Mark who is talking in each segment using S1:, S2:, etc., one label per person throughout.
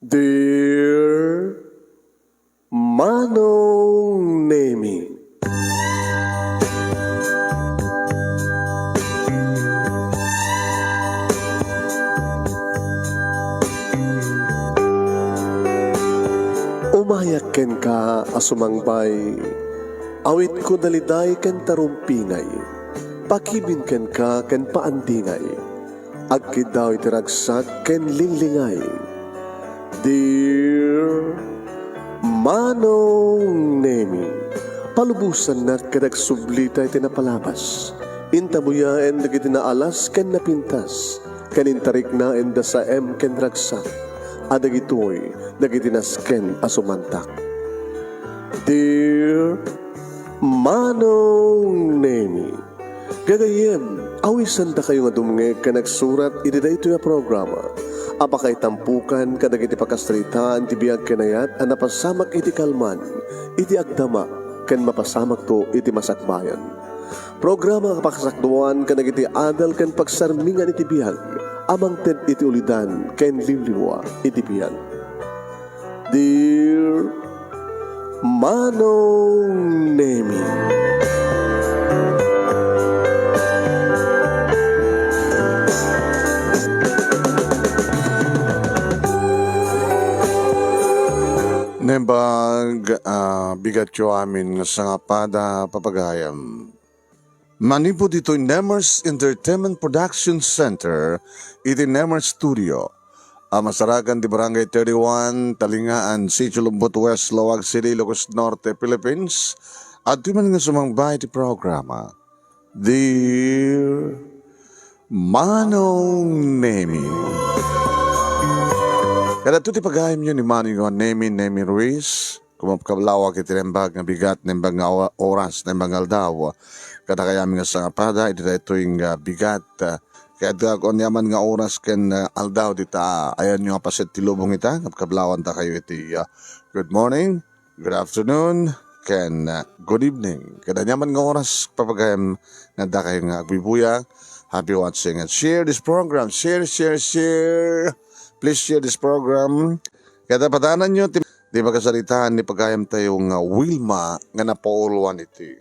S1: Dear Manong Nemi, umayak ken ka asumangbay, awit ko daliday ken tarumpingay, pakibin ken ka ken paandingay, agkid daw itiragsak ken linglingay. Dear Manong Nemi, palubusan na kadag sublita iti napalabas, intabuyaen dagiti naalas ken napintas, kanintarik na enda sa ken ragsak, adagitoy dagiti nasken asumantak. Dear Manong Nemi, gagayem, awisan da kayo nga dumngeg ka nagsurat iti daytoy a programa. Apakay tampukan kadagiti pakastritaan ti biag kenayat a napasamak iti kalman, iti agdama ken mapasamak to iti masakbayan. Programa kapakasakduan kadagiti adal ken pagsarmingan iti biag, amang ted iti ulidan ken liwliwa iti biag. Dear Manong Nemi,
S2: Nembag bigat yo amin nga sangapada papagayam. Manipo dito Nemers Entertainment Production Center, iti Nemers Studio. Masarakan di Barangay 31, Talingaan, Sitio Lumbot West, Lawag City, Ilocos Norte, Philippines. At di man nga sumangbay ti programa. Dear Manong Nemi. Kada ito ti pagayam nyo ni Manong Nemi Ruiz, kumapkablawag itinembag nga bigat, nembag nga oras, nembag nga aldaw. Kada kayami nga sangapada, iti ito yung bigat. Kaya kung yaman nga oras ken aldaw dita, ayan nyo nga pasit tilubong ita, kapkablawan ta kayo iti good morning, good afternoon, ken good evening. Kada yaman nga oras, papagayam nga da kayo nga agbibuya. Happy watching and share this program. Share. Please share this program. Kaya patanan nyo, di ba kasalitaan ni pagayam tayong Wilma nga napauluan iti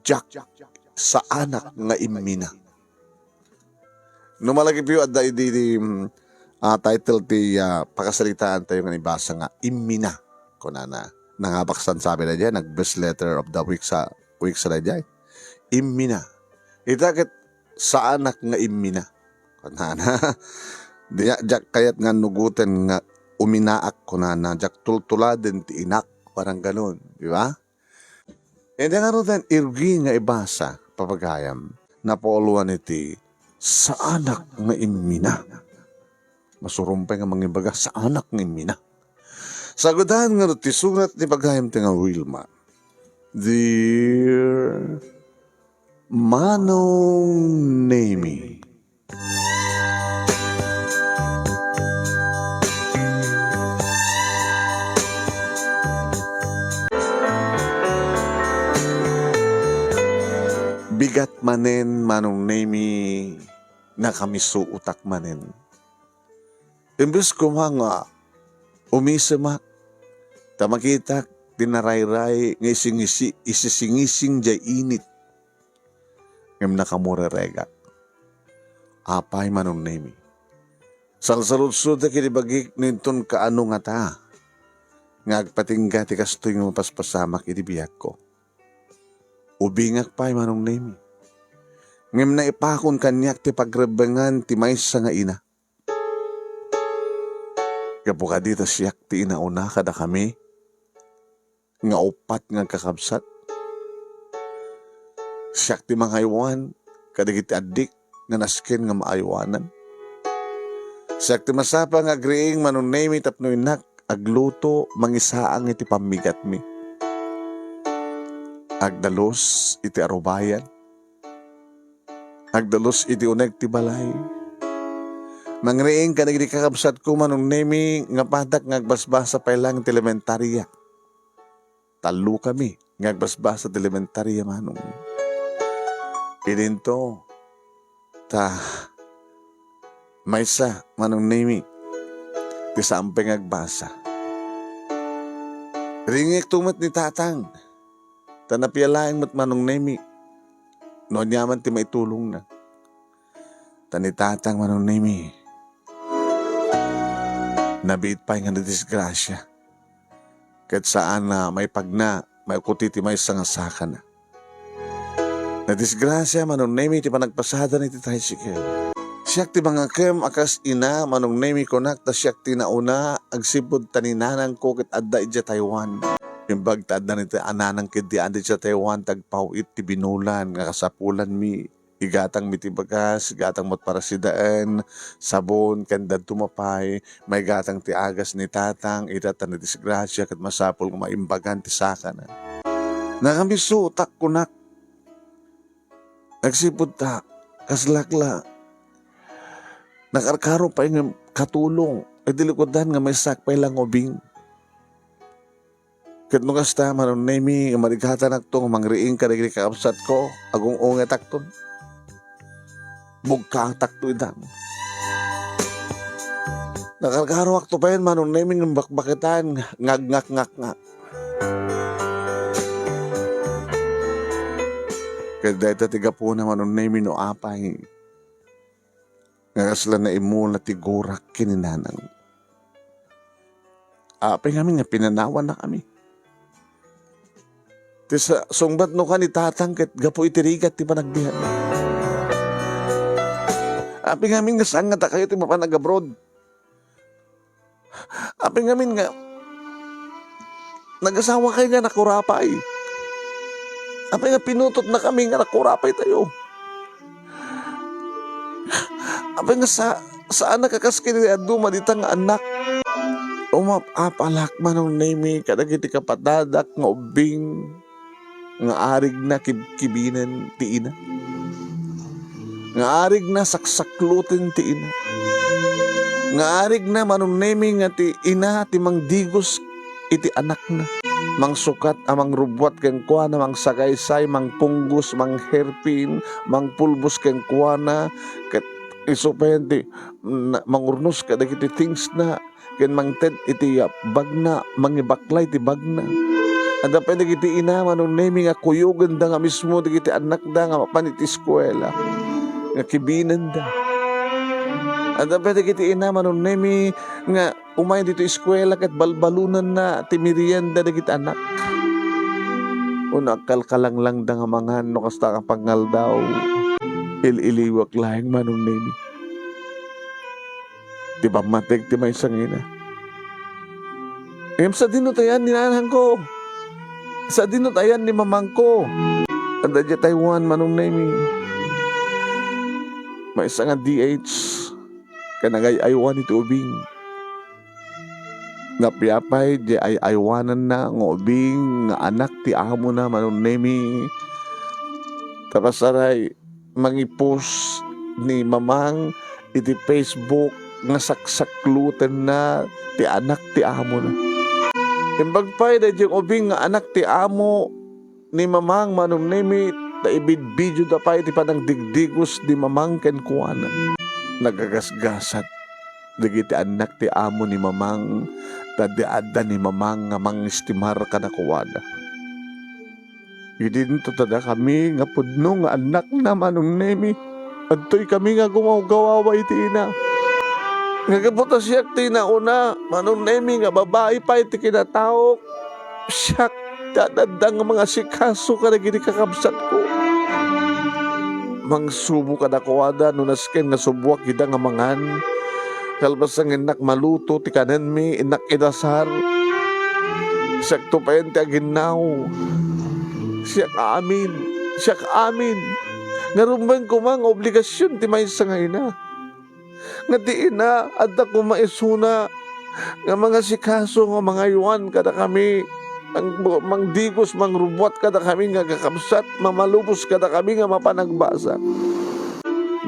S2: Jack sa anak nga imina. Numalagi piyo at di title ti pakasalitaan tayo nga nibasa nga imina. Kunana, nangabaksan sabi na dyan, nag-best letter of the week sa na dyan. Imina. Itakit sa anak nga imina. Kunana, Diyak kayat nga nugutan nga uminaak ko na jak tultuladen ti inak, parang ganun, di ba? E di nga rin irgi nga ibasa, papagayam, na pauluan iti sa anak nga imina. Masurumpay nga mangibaga sa anak nga imina. Sagudahan nga rin ti surat ni pagayam ti nga Wilma. Dear Manong Nemi, bigat manen Manong Nemi na kami suutak manen. Imbes ko nga umisamak, tamakitak, dinarayray, nga isisingising jay init. Ngam nakamurerega. Apay Manong Nemi. Salsaludsud na kinibagik ninton kaano nga ta. Ngagpatingga ti kastoy nga mapaspasamak itibiyak ko. Ubingak pa'y Manong Nemi. Ngem na ipakon kanyak ti pagrebengan ti maysa nga ina. Kapuka dito siyak ti inauna kada kami. Nga upat nga kakabsat. Siyak ti mangaywan kadagiti adik nga nasken nga maaywanan. Siyak ti masapa nga agriing Manong Nemi tapno inak agluto mangisaang iti pamigat mi. Agdalos iti arubayan. Agdalos iti uneg ti balay. Mangriing ka nagdi kakabsat ko Manong Nemi nga patak ngagbasbasa pa lang ti elementarya. Talo kami ngagbasbasa ti elementarya Manong. Ininto maysa Manong Nemi ti sampeng agbasa. Ringik tumat ni tatang, tanapialain mo't manong nemi, no nyaman ti maitulong na. Tani tatang manong nemi, nabiit pa nga na disgrasya. Kahit saan na may pagna, may kutiti may sangasaka na. Na disgrasya manong nemi ti panagpasada ni ti tricycle. Siyak ti mga kem akas ina manong nemi konak ta siyak ti nauna agsipod taninanang ko ket adda ija Taiwan. Imbag ta adda ni ti ananang ket di adda ija Taiwan tagpawit ti binulan nga kasapulan mi. Igatang mi ti bagas, igatang mo't para sidaan, sabon, kandad tumapay, may gatang ti agas ni tatang, itatan na disgrasya ket masapol nga maimbagan ti saka na. Nakamiso tak kunak. Nagsipod ta, kaslakla. Nakarkaro pa yung katulong. Ay dilikodan nga may sakpay lang ubing. Kat nung kasta manon nemi, marigatan akto, mangriing ka naging kakapsat ko, agong unget akton. Bugka takto idang. Nakarkaro akto pa yun, manon nemi ng bakbakitan, ngag-ngak-ngak-ngak. Kat dahil tatiga po na manon nemi no apay. Nga sila na imo na tigurak kininanang. Apay kami nga pinanawan na kami. Tisa sungbat no ka ni tatang ket gapo itirigat ti panagbihan. Apay kami nga saan nga ta kayo ti mapanag-abroad. Apay kami nga nag-asawa kayo nga nakurapay. Apay nga pinutot na kami nga nakurapay tayo. Apay nga saan nakakaskin ni Aduma ditang anak. Umapalak manong nemi kadagiti kapadadak nga ubing nga arig na kibinan ti ina. Nga arig na saksaklutin ti ina. Nga arig na manong nemi nga ti ina ti mangdigos iti anak na. Mang sukat amang rubwat ken kuana, mang sagaysay, mang punggos, mang herpin, mang pulbos ken kuana, ket isupen ti mangurnos kadagiti things na ken mangted iti bagna, mangibaklay ti bagna. Ada pa dagiti ina manong nemi nga kuyugan da nga mismo dagiti anak da nga mapaniti eskwela nga kibinan da. Ada pa dagiti ina manong nemi nga umay dito eskwela ket balbalunan na ti merienda dagiti anak. Una kalkalang lang da nga mangan no kasta ka pangal daw. Ililiwak lahing manong nemi. Di ba matig ti may sangina? Sa dinutayan ni nanang ko. Sa dinutayan ni mamang ko. Anda dya Taiwan manong nemi. May isa nga DH. Kanagay aywan iti ubing. Napiapay di ay aywanan na ng ubing nga anak ti amo na manong nemi. Tapasaray mangipos ni mamang iti Facebook nga saksaklutan na ti anak ti amo na. Imbagpay da yung ubing nga anak ti amo ni mamang manong nemi ta ibid-video da pa iti panang digdigos di mamang ken kuana. Nagagasgasat dagiti anak ti amo ni mamang tadiada ni mamang nga mangistimar ka na kuwada. Idinto tada kami nga pudno nga anak na manong nemi. Adtoy kami nga gumaw-gawawa iti ina. Nga kaputa siyak ti nauna manong nemi nga babae pa iti kinatawok. Siyak dadadang mga sikaso ka na gini kakabsat ko. Mangsubo ka na kuwada no nasken nga subwak ida nga mangan. Kalbas ang inak maluto ti kanan mi inak idasar. Siyak to pa yan ti aginaw. Siyak amin. Narumban ko mang obligasyon ti may sa nga ina. Nga ti ina adda ko maisuna nga mga sikaso nga mga yuan kada kami. Mangdigos, mangrubwat kada kami nga kakabsat, mamalubos kada kami nga mapanagbasa.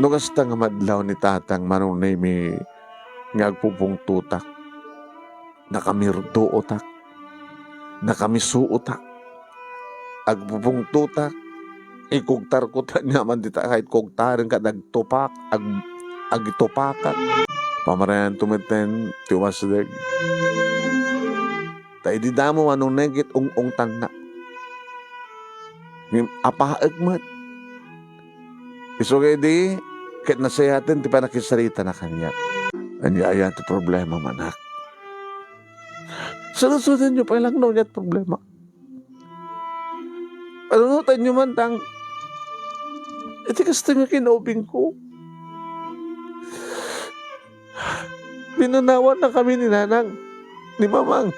S2: Nungasta nga madlaw ni tatang manong nemi nga agpupong tutak. Nakamirdo otak. Nakamisu otak. Agpupong tutak. Ikugtar ko ta naman dita kahit kugtarin ka nagtupak. Agitupakat. Pamarayan tumiten, tiwasdag. Ta di damo anong negit ung tanda. Apaag mat. Isugay di, kahit nasayatin, di pa nakisarita na kanya. Anya ti problema manak. Salusunan nyo pa lang no niya't problema. Panunutan nyo man tang, iti kasta nga kinobing ko. Binanawan na kami ni Nanang, ni Mamang.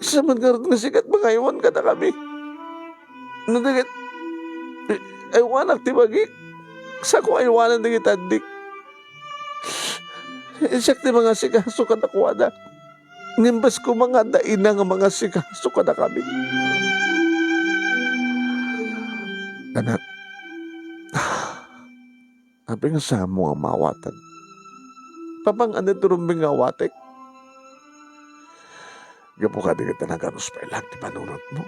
S2: Sa man nga sikat mga iwan ka na kami. Nadagat, aywanak ti bagi. Sa ko aywanan na gitandik. Isak ti mga sikaso ka na kuwada. Ngimbas ko mga daina nga mga sikaso ka na kami. Anak, abi nga sa mo ang mawatan. Papang ano turumbing awatek? Gapo ka di kita naganus pa ilang ti panunod mo.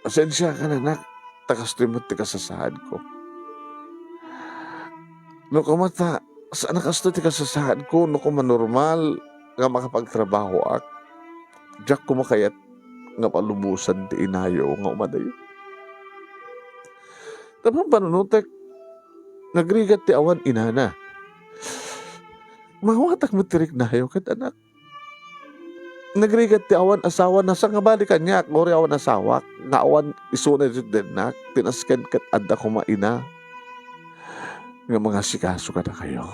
S2: Pasensya ka na, nak. Takastoy mo ti kasasahan ko. No kumata, saan nakastoy ti kasasahan ko? No kumanormal nga makapagtrabaho ak. Diyak kumakayat nga palubusan ti inayo nga umadayo. Tamang panunutek, nagrigat ti awan inana. Mawatak mo tirik na hayo kat anak. Nagrigat ti awan asawa na sa nga balikan niya. Ngori awan asawa. Nga awan isunay din na. Tinaskan kat adda kumaina. Nga mga sikaso ka na kayo.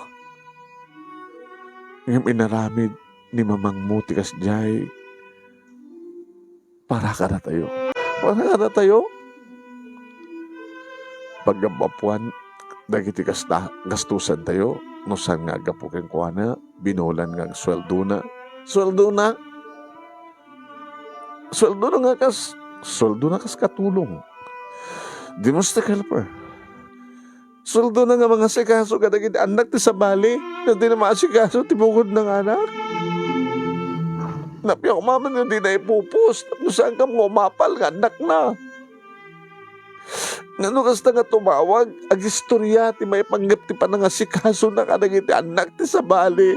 S2: Nga inaramid ni Mamang mo tikas jay. Para ka na tayo. Para ka na tayo. Paggabapuan, dagiti gastusan tayo. No saan nga gapukin ko na. Binulan nga sweldo na. Sweldo na. Sweldo na kas katulong. Domestic helper. Sweldo na nga mga sikaso ka naging anak ti sa bali na di na maasikaso ti bukod ng anak. Napiyak maman yung di na ipupus. Tapos saan ka mo umapal nga anak na. Nga kasta nga tumawag, ag istorya ti may panggap ti panangasikaso na ka naging anak ti sa bali.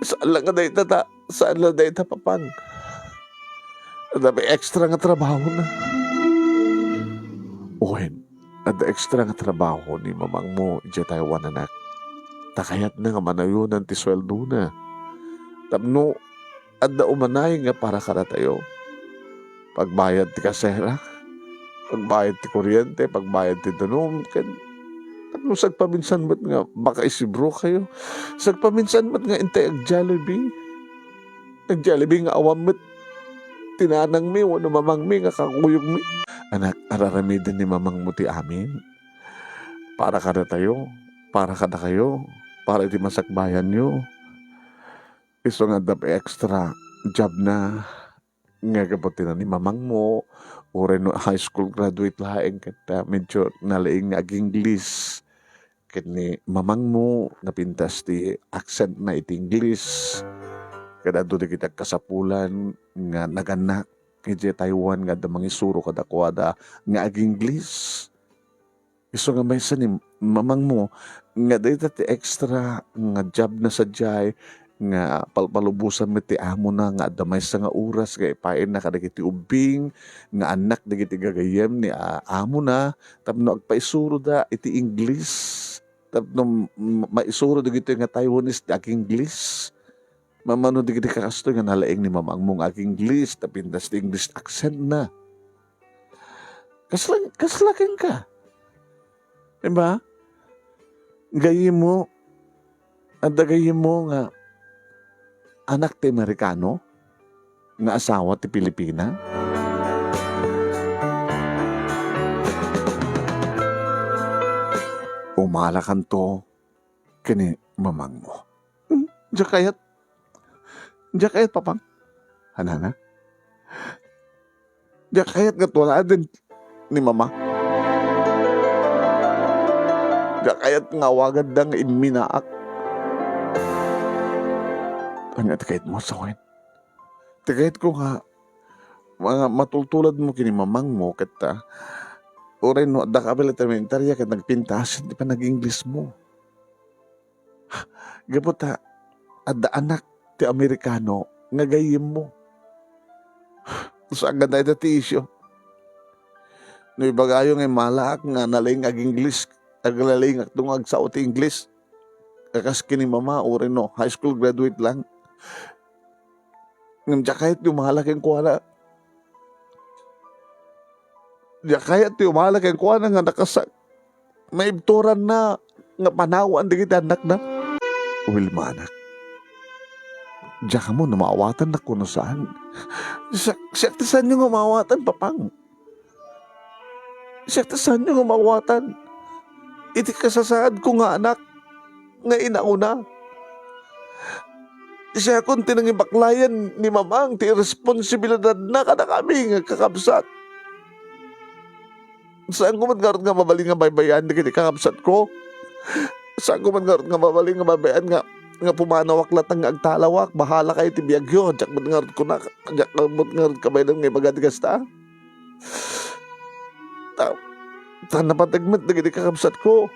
S2: Saan lang nga dahi papan. May extra nga trabaho na. Uwin, at extra nga trabaho ni Mamang mo, iti Taiwan anak. Takayat na nga manayunan ti sweldo na. Tapno, adda umanay nga para ka na tayo. Pagbayad ti kasera, pagbayad ti kuryente, pagbayad ti danom, no sagpaminsan mat nga baka isibro kayo. Sagpaminsan mat nga intay ag Jollibee. Ag Jollibee nga awam mat tinanang mi wano Mamang mi nga kakuyog mi. Anak, araramidan ni Mamang mo ti amin. Para ka na tayo. Para ka na kayo. Para iti masakbayan nyo. Iso nga dap extra job na nga kaputi na ni Mamang mo. Ure no high school graduate laeng kita medyo nalaing nga ag-English. Ni Mamang mo napintas ti accent na iti English. Kada doon kita kasapulan nga naganak iti Taiwan nga da mangisuro kada kuwada nga ag-English. Iso nga may sa ni Mamang mo nga dito ti extra nga job na sadyay nga palpalubusan mo ti amo na nga damay sa nga oras nga ipain na kadagiti ubing nga anak dagiti gagayem ni amo na tapno agpaisuro da iti English. Tapno maisuro dagito nga Taiwanese ag English. Mamano dagiti kakasto nga nalaing ni Mamang mong ag English tapindas ti English accent na. Kaslakin ka. Diba? Gayim mo gayim mo nga anak ti Amerikano nga asawa ti Pilipina. Umalakan to kini Mamang mo. Diyan kayat papang. Hanana? Diyan kayat nga tuwala din ni Mama. Diyan kayat nga wagad dang iminaak. Ano tikayat mo sa akin? Tikayat ko nga mga matultulad mo kini mamang mo kita oray no adda ka elementarya ket nagpintas di pa nag-English mo. Gabuta adda anak ti Amerikano nga gayem mo. Sa ganda ito ti isyo. No ibagayo nga malak nga naling ag-English aglaling at tungag sa ti English. Kakas kini mama oray no high school graduate lang. Ngam kahit yung malak yung kuwala. Kahit yung malak yung kuwala nga nakasak. May ibturan na nga panawan di kita anak na. Wilma anak. Diya ka mo namawatan na kuno saan. Siyak saan nyo nga mawatan papang. Siyak saan nyo nga mawatan. Iti kasasaad ko nga anak. Nga inauna. Siya kung tinangibaklayan ni mamang ti responsibilidad na kada kami nga kakabsat. Saan ko man nga mabaling nga baybayan di kiti kakabsat ko? Saan ko man nga mabaling nga baybayan nga pumanawak latang nga agtalawak, bahala kayo ti biyagyo, jak man nga ko na, jak man nga kabay ng nga bagadigas ta. Napatagmat na kiti kakabsat ko.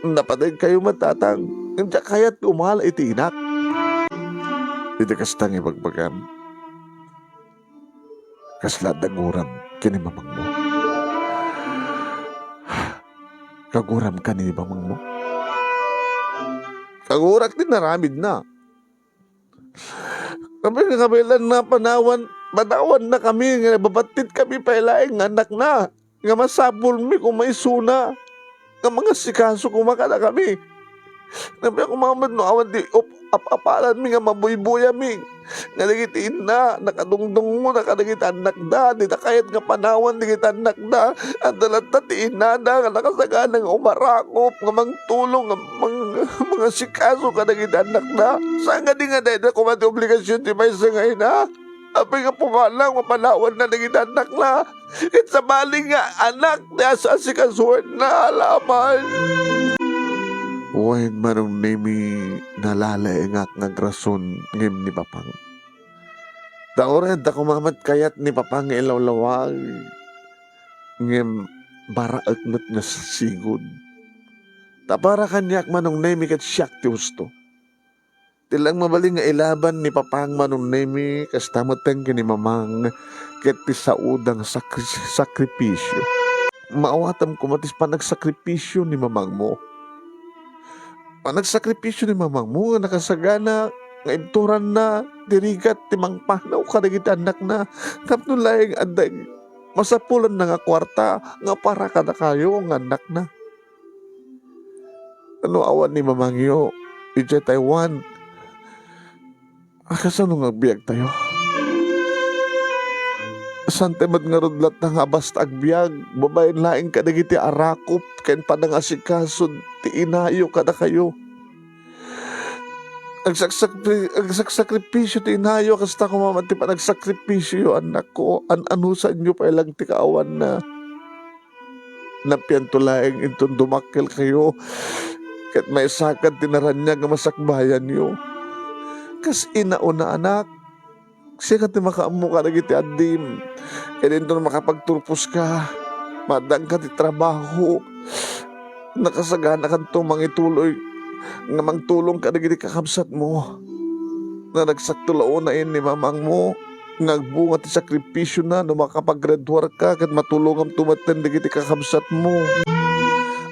S2: Napatag kayo matatang. Jak kayat umahala iti inak. Iti kastang ibagbagam. Kasla daguram kini mamang mo. Kaguram ka ni mamang mo. Kagurak din naramid na. Kami nga kabilan na panawan na kami, nga babatit kami pailaing anak na. Nga masapul mi kung may suna. Nga mga sikaso kumakala kami. Nabi ako mamad no awan di apalan mi nga mabuybuya mi. Nga nagitiin na, nakadungdung mo, nakadagit anak da, di na kahit nga panawan, di kita anak da, at dalatatiin na nga nakasaga ng umarakop, nga mangtulong, nga mga sikaso ka nagit anak da. Saan nga di nga dahil na kumati obligasyon ti may sa ngayon ha? Apay nga po nga lang, mapanawan na nagit anak na. At sa bali nga anak, nasa sikasuan na alaman.
S1: Wain manong nemi nalalaingak nga grason ngem ni papang. Daoran da kumamat kayat ni papang nga ilawlawag ngem baraak met nga sigod. Tapara kanyak manong nemi kat siyak ti husto. Tilang mabaling nga ilaban ni papang manong nemi kas tamoteng kini mamang ket ti saudang sakripisyo. Maawatam kumatis pa nagsakripisyo ni mamang mo. Nagsakripisyo ni mamang mo nga nakasagana nga imturan na dirigat timang panaw kadagit anak na kapno laing anday masapulan na nga kwarta nga para kada kayo nga anak na. Ano awan ni mamang yo ije Taiwan akasano nga biyag tayo. Santemat nga rudlat na nga basta agbyag babayin laing kadagiti arakop ken padang asikasod ti inayo kada kayo. Nagsakripisyo ti inayo kasta ko mamati pa nagsakripisyo anak ko ano sa inyo pa ilang ti kaawan na napian tulaing intong dumakkel kayo ket may sakad tinaranya nga masakbayan yo. Kas inauna anak siya ka ti makaamu ka nagiti adim ken intong makapagturpos ka madang ka ti trabaho nakasagana kan to mangituloy nga mangtulong ka nagiti kakabsat mo na nagsaktulaon na ni mamang mo nagbunga ti sakripisyo na no makapag-graduar ka kat matulong ang tumaten nagiti kakabsat mo.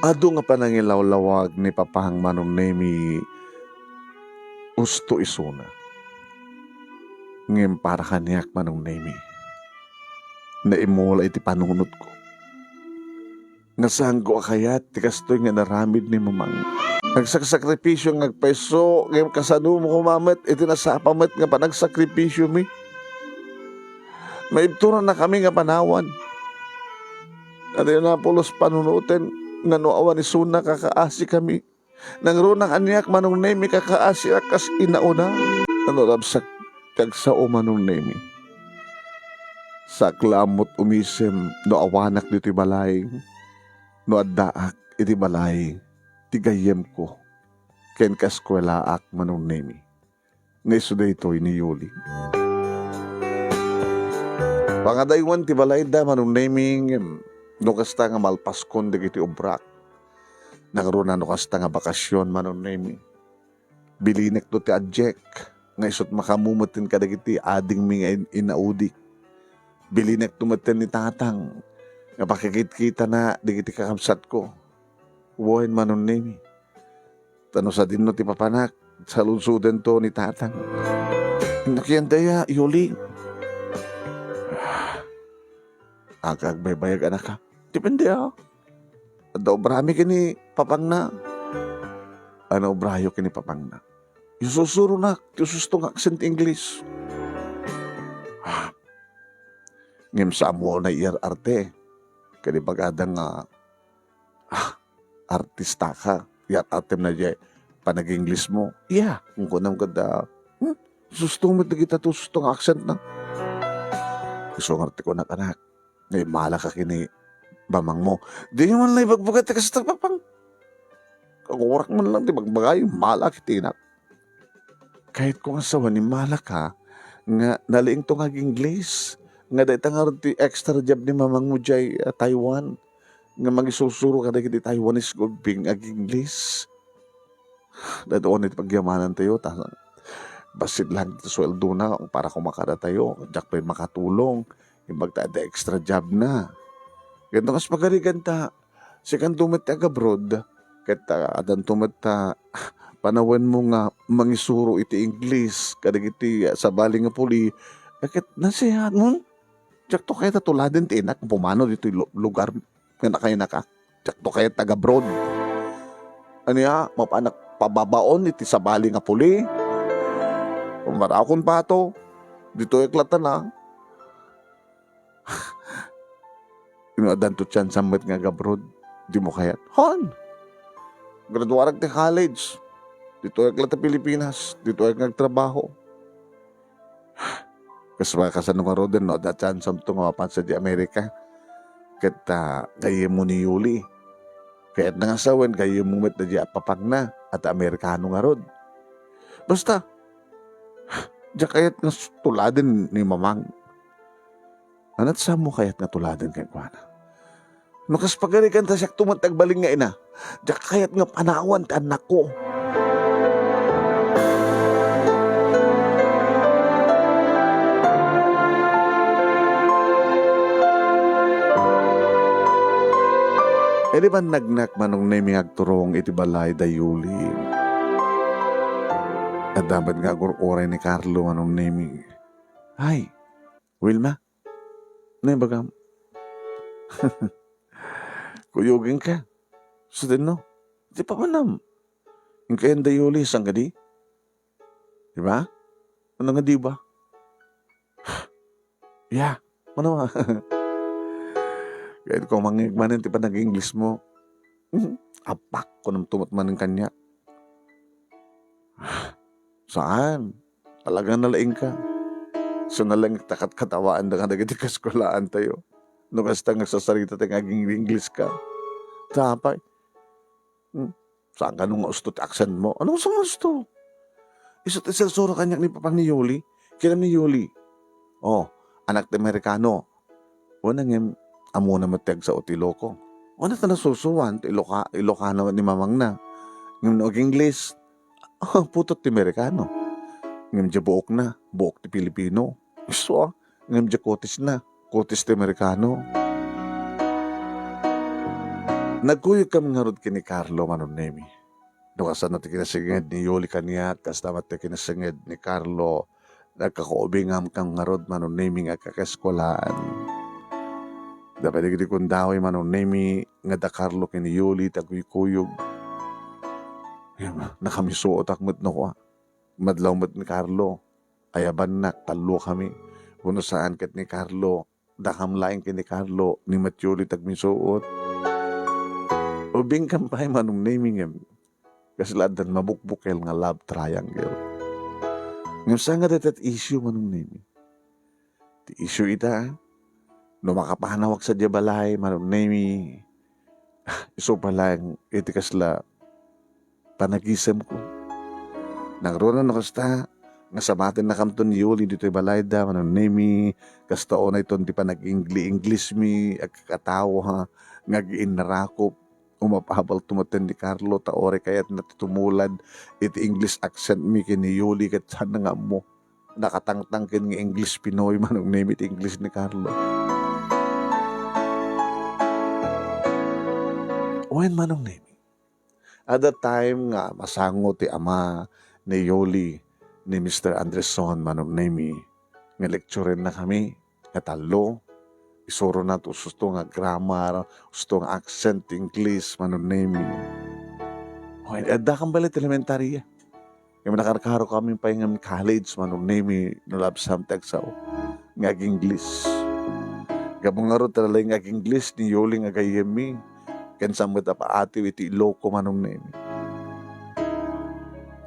S1: Ado nga panangilawlawag ni papahang manong nemi usto isuna ngem para kanyak manong nemi na imula iti panunod ko nga sanggo akayat ti kastoy nga naramid ni mamang. Nagsakripisyo ng nagpeso ngayong kasano mo kumamat iti nasapamat nga panagsakripisyo mi. Maibturan na kami nga panawan. At yun na pulos panunutin nanuawan ni Suna kakaasi kami. Nangrunang anyak manong nemi kakaasi akas inauna. Nanurabsak tagsao manong nemi. Saklamot umisem no awanak dito balay. No addaak iti balay. Tigayem ko ken kaskwelaak manong nemi. Neso daytoy ni Yuli.
S2: Pangadaywan ti balay da manong naming no kasta nga malpaskon dagiti obrak. Nagkaroon na no kasta nga bakasyon manong naming. Bilinek to ti adjek nga isot makamumutin ka dagiti ading mga inaudik. Bilinek tumaten ni tatang nga pakikit-kita na dagiti kakamsat ko. Uwahin manong naming. Tano sa din no ti papanak sa lunsudan to ni tatang. Nakiyan daya, Yuli. Agag may bayag anak ka. Depende Ada obrami kini papang na. Ano obrayo kini papang na. Isusuro na. Isusto nga accent English. Ngim sa mo na arte. Kani bagadang artista ka. Yat atem na jay panag-English mo. Yeah. Kung kunam kada. Susto mo na kita to. Susto nga accent na. Gusto nga arte ko na anak. Ngay mala ka kini bamang mo. Di nyo man lang ibagbagat ka sa tapapang. Kagurak man lang di bagbagay. Mala kitinak. Kahit kung asawa ni mala ka, nga naliing to nga English. Nga dahil tangar ti extra job ni mamang mo jay Taiwan. Nga magisusuro ka dahil di Taiwanese gulbing ag English. Dahil doon iti pagyamanan tayo. Basit lang ito sweldo na para kumakada tayo. Diyak pa'y makatulong. Imbagta da extra job na. Ganto kas pagarigan ta. Sikan tumat abroad. Kata adan tumat panawan mo nga mangisuro iti English. Kadag iti sa baling nga puli. Kat nasihat mo. Diyak to kaya tatuladin ti inak. Pumano dito lugar nga nakay naka. Diyak to kaya taga-abroad. Ano mapanak pababaon iti sa baling nga puli. Marakon pa to. Dito eklatan na. Inuadan to chan sambat nga gabrod. Di mo kayat. Hon! Graduarag ti college. Dito ay klata Pilipinas. Dito ay nagtrabaho. Kaswa kasanong nga roden no. Da chan samto nga mapansa di Amerika. Kata kaya mo ni Yuli. Kaya't nangasawan kaya mo met na di apapag na. At Amerikano nga rod. Basta. Diya kaya't nga tuladin ni mamang. Anat sa mo kaya't nga tuladin kay Kuana. Nukas pagarikan ta siyak tumatagbaling nga ina. Diya kaya't nga panawan ta anak ko. E di ba nagnak manong naming agturong iti balay da Yuli. At dapat nga oray ni Carlo manong naming. Ay, Wilma. Ano yung bagam? Kuyugin ka. So din no. Di pa manam. Yung kayan da Yuli, sang ka di? Diba? Ano nga di ba? Yeah. Ano nga? Kahit kung mangigmanin, di pa nag-English mo. Apak ko nang tumat man ng kanya. Saan? Talagang nalaing ka. So nalang takat katawaan na ka nagiti kaskolaan tayo. No kasta nagsasarita tayo ngaging English ka. Tapay. Saan ka nung ustot accent mo? Anong sa gusto? Isa't iselsuro kanyak ni papang ni Yuli. Kailan ni Yuli? Oh, anak de Amerikano. Wala nga amo na mateg sa Otiloko. Wala ta nasusuwan. Ilocano ni mamang na. Ngayon nag-English. Oh, putot ti Amerikano. Ngayon dya buok na. Buok ti Pilipino. So, ngayon dya kotis na. Kotis ti Amerikano. Nagkuyog kami nga rod kini Carlo manunemi. Nukasan natin kinasingid ni Yuli kaniya. Kastamat na kinasingid ni Carlo. Nagkakaubingam kang nga rod manunemi nga kakaskolaan. Dapat di kundaway manunemi nga da Carlo kini Yuli tagkuyog. Nakamisuot akmat na ko. Madlaw mat ni Carlo. Ayaban na, talo kami. Kuno saan kat ni Carlo. Dakam laing kini Carlo. Ni Matyuli tagmisuot. Ubing kampay manong naming em. Kasladan mabukbukel nga love triangle. Ngam sa nga datat issue manong naming. Ti issue ita. No makapahanawak sa diabalay manong naming. Iso palang itikasla panagisem ko. Nagroon na kasta, nga samatin na kamton ni Yuli dito balayda manong nemi kastao na iton di pa nag-English mi agkatawo ha nga giinnarakop umapahabal tumaten ni Carlo taore kayat natutumulan iti English accent mi kini Yuli ket sana nga mo nakatangtang ken nga English Pinoy manong nemi iti English ni Carlo. When manong nemi at that time nga masango ti ama ni Yoli ni Mr. Andreson manong nemi nga lecturer na kami nga talo isuro na to susto nga grammar susto nga accent English manong nemi when adda kang balit elementary yung nakarkaro kami pa yung college manong nemi no love samtag sa nga English gabong nga ro talaga nga English ni Yoli nga gayemi ken samot pa ati iti loko manong nemi.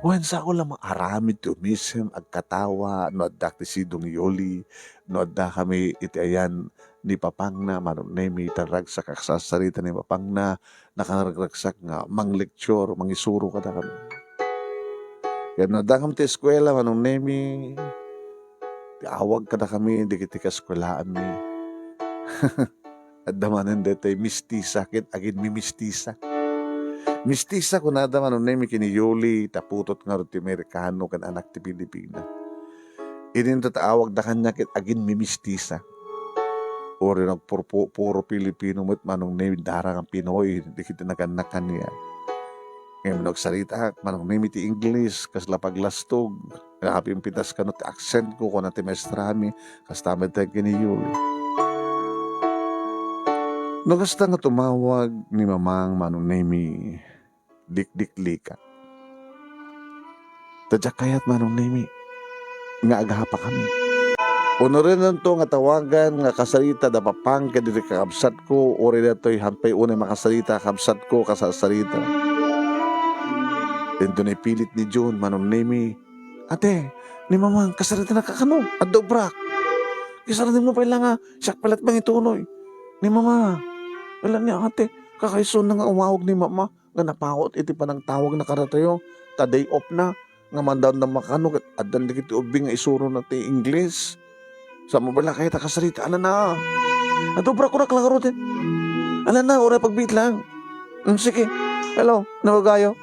S2: Wen sa ako lang aramid ti umisem agkatawa no adda ti sidong Yoli no adda kami iti ayan ni Papangna manong nemi taragsak aksasarita ni Papangna nakaragsak nga manglecture mangisuro kada kami. Kaya no adda kami ti eskwela manong nemi ti awag kada kami di kiti kaskwelaan mi. At damanan dito mistisa kit agin mi mistisa. Mistisa ko na daman nemi kini Yoli taputot nga ro ti Amerikano kan anak ti Pilipina. Inin tataawag da kanya kit agin mi mistisa. Ori puro Pilipino mo't manong nemi darang ang Pinoy di kita naganakan niya. Ngayon nagsarita manong nemi ti English kas lapaglastog. Kaping pitas ka no ti accent ko na ti maestrami kas tamad tayo kini Yoli. Nagasta nga tumawag ni mamang manong nemi dik-dik-lika. Tadyak kayat manong nemi nga agahapa kami. Uno rin to nga tawagan nga kasarita da papang kadiri kakabsat ko ori dato'y hampay unay makasarita kabsat ko kasasarita. Dito na pilit ni John manong nemi ate, ni mamang kasarita na kakano at dobrak. Kisaratin mo pa lang nga siyak palat bang itunoy. Ni mama wala niya ate, kakaison na nga umawag ni mama, nga napakot iti pa ng tawag na karatayo, ta day off na, nga mandaw na makano, at dan dikiti ubing nga isuro na ti English. Sa mabala kayo takasarita, ala na, adobra ko na klaro din. Ala na, oray pagbit lang. Sige, hello, nawagayo.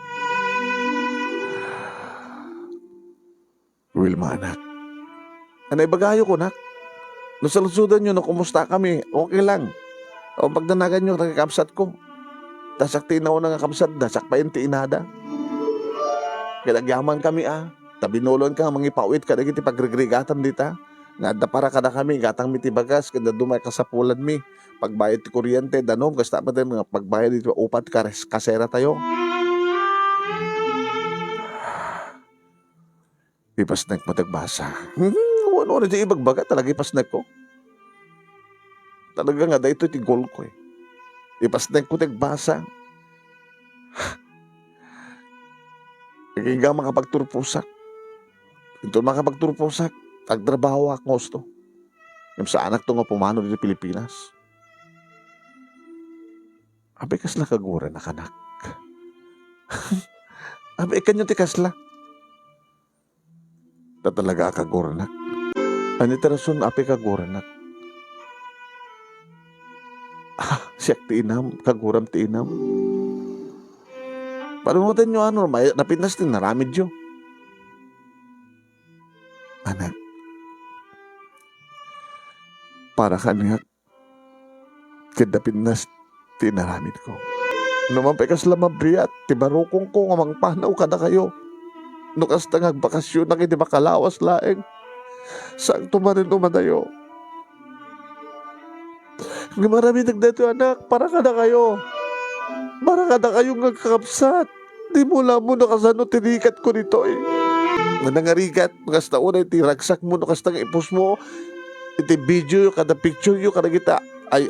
S2: Wilma anak, anay bagayo ko nak, nasalusudan nyo na kumusta kami, okay lang. O pagdanagan nyo, nakakabsat ko. Dasak tinaw na nga kabsat, dasak pa yung tinada. Kinagyaman kami tabinolon ka, mangipawit ka, nagiti pagregrigatan dita. Nga da para kada kami, gatang miti bagas, kada dumay kasapulan mi. Pagbayad ti kuryente, danom, kasta pa din mga pagbayad dito, upat kasera tayo. Ipasnak mo tagbasa. Ano na di ibagbaga, talaga ipasnak ko. Talaga nga, dahil ito goal ko Ipasnak ko tagbasa. Kaya makapagturpusak. Ito makapagturpusak. Agtrabaho ako gusto. Yung sa anak to nga pumano dito Pilipinas. Abay kasla kagura na kanak. Abay kanyo ti kasla. Tatalaga kagura na. Anita rason abay kagura na. Siyak ti inam, kaguram ti inam. Panunutan nyo napinas din, naramid nyo. Anak, para ka nga, kinapinas ti naramid ko. Naman pekas lamabriat, ti barukong ko, ngamang panaw ka na kayo. Nukas tangag bakasyon na kiti makalawas laeng. Saan tumarin umadayo? Nga marami nagdato anak, para ka na kayo. Para ka na kayong nagkakapsat. Di mula mo nakasano tinikat ko nito Nga nangarikat, kasta una iti ragsak mo, kasta nga ipos mo, iti video, kada picture yung kada kita,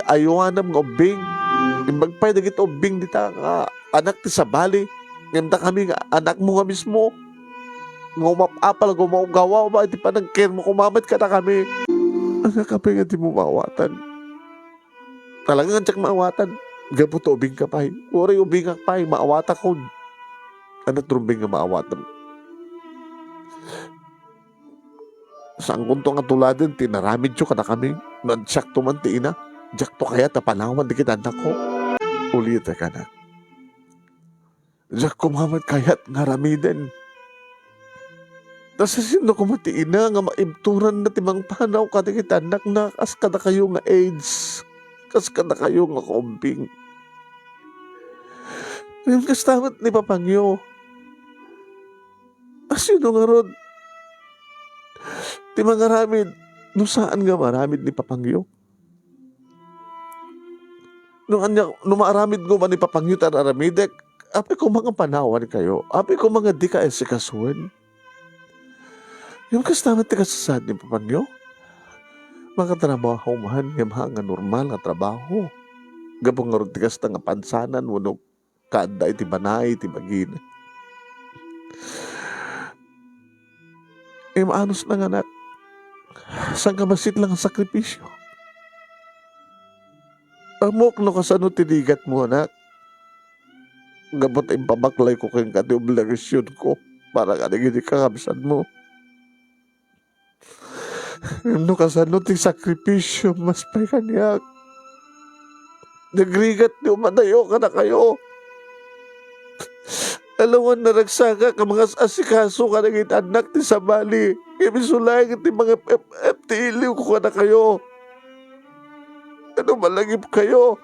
S2: ayuanam nga obing. Imbagpay na kita obing dita nga anak ti sabali. Nganda kami nga anak mo nga mismo. Nga umapapal, nga umagawa, iti pa nag-care mo, kumamat ka na kami. Anak kape nga di mo mawatan. Talagang tsak maawatan. Gapo to ubing ka pa'y. Uri ubing ka pa'y. Maawata ko. Ano trumbing nga maawatan? Saan kunto nga tuladin, tinaramid siyo kada kami. Nadsyak to man ti ina. Diyak to kaya tapanawan di kita anak ko. Ulit ka na. Diyak kumamat kaya't nga ramiden. Tas sino ko mati ina nga maibturan na timang panaw kada kita anak na kas kada kayo nga AIDS. Kas kada kayo nga kumping. Yung kastamat ni Papangyo. Sino nga rod? Ti mga ramid, no saan nga maramid ni Papangyo? No maaramid ko man ni Papangyo tan aramidek, api ko mga panawan kayo, api ko mga di ka esikasuin. Yung kastamat ti kasasad ni Papangyo, mga trabaho man, yung mga normal nga trabaho. Gabong nga ron ti kasta nga pansanan, wano kada iti banay, iti bagina. Maanos na nga anak, saan ka masit lang ang sakripisyo? Amok no kasano tinigat mo anak. Gabot ay pabaklay ko kayong kati obligasyon ko para ka naging kakabsan mo. No kasano ti sakripisyo mas pa'y kanyak. Nagrigat ni umadayo ka na kayo. Alawan na nagsaka ka mga asikaso ka naging anak ti Sabali. Ibisulay ti mga FTL ko ka na kayo. Ano malagip kayo?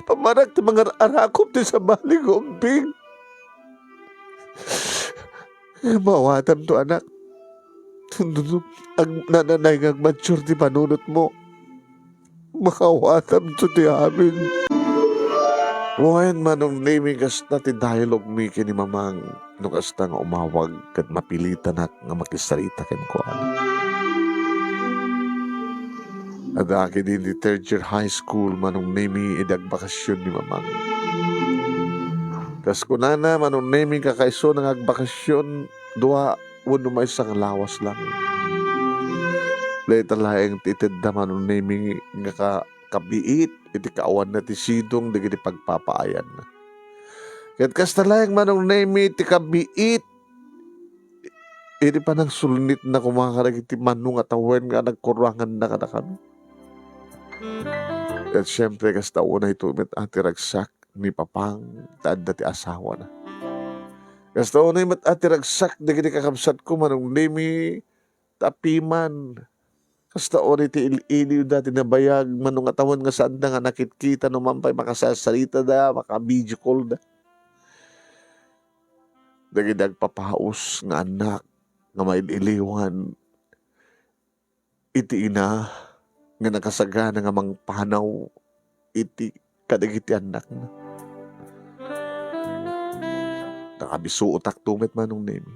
S2: Pamarak ti mga arakop ti Sabali gumping. Mawatam to anak. Ang nananay ng mature ti panunot mo. Makawatam to ti amin. Wayan manong naming kasta ti dialogue mi kini mamang nung kasta nga umawag kat mapilitan na nga makisarita ken ko At akin din di third year high school manong nami idag bakasyon ni mamang. Kas kunana manong nami kakaiso ng agbakasyon dua wano may isang lawas lang. Laita laeng titid da manong nami nga kabiit iti kaawan na ti sidong digiti pagpapaayan. Ket kastalayang manong nemi ti kabiit iti pa nang sulnit na kumakarag iti manong at awen nga nagkurangan na kada kami. At syempre kastauna ito met ati ragsak ni Papang taad na ti asawa na. Kastauna met ati ragsak digiti kakabsat ko manong nemi tapiman. Kasta ori ti iliw dati na bayag manong atawan nga saan da nga nakitkita no mampay makasasarita da, maka-video call da. Dagi nagpapahaos nga anak nga maililiwan iti ina nga nakasagana nga mang panaw iti kadagiti anak na. Nakabisuotak tumet manong nemi.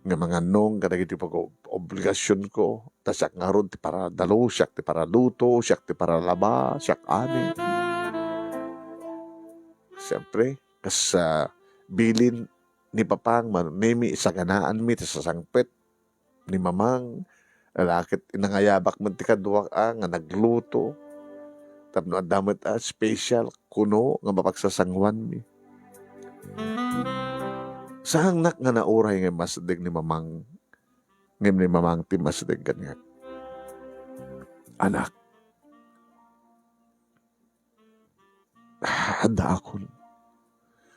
S2: Nga mga nong kadagiti pag-obligasyon ko ta siyak nga ron ti para dalo, siyak ti para luto, siyak ti para laba, siyak ani. Siyempre, kas bilin ni Papang manunimi isaganaan mi ti sasangpet ni Mamang alakit inangayabak man ti kadwa nga nagluto tapno adamot special kuno nga mapagsasangwan mi. Saan nak nga nauray nga masdig ni Mamang ngem ni Mamang ti masdig kanya. Anak, handa akon.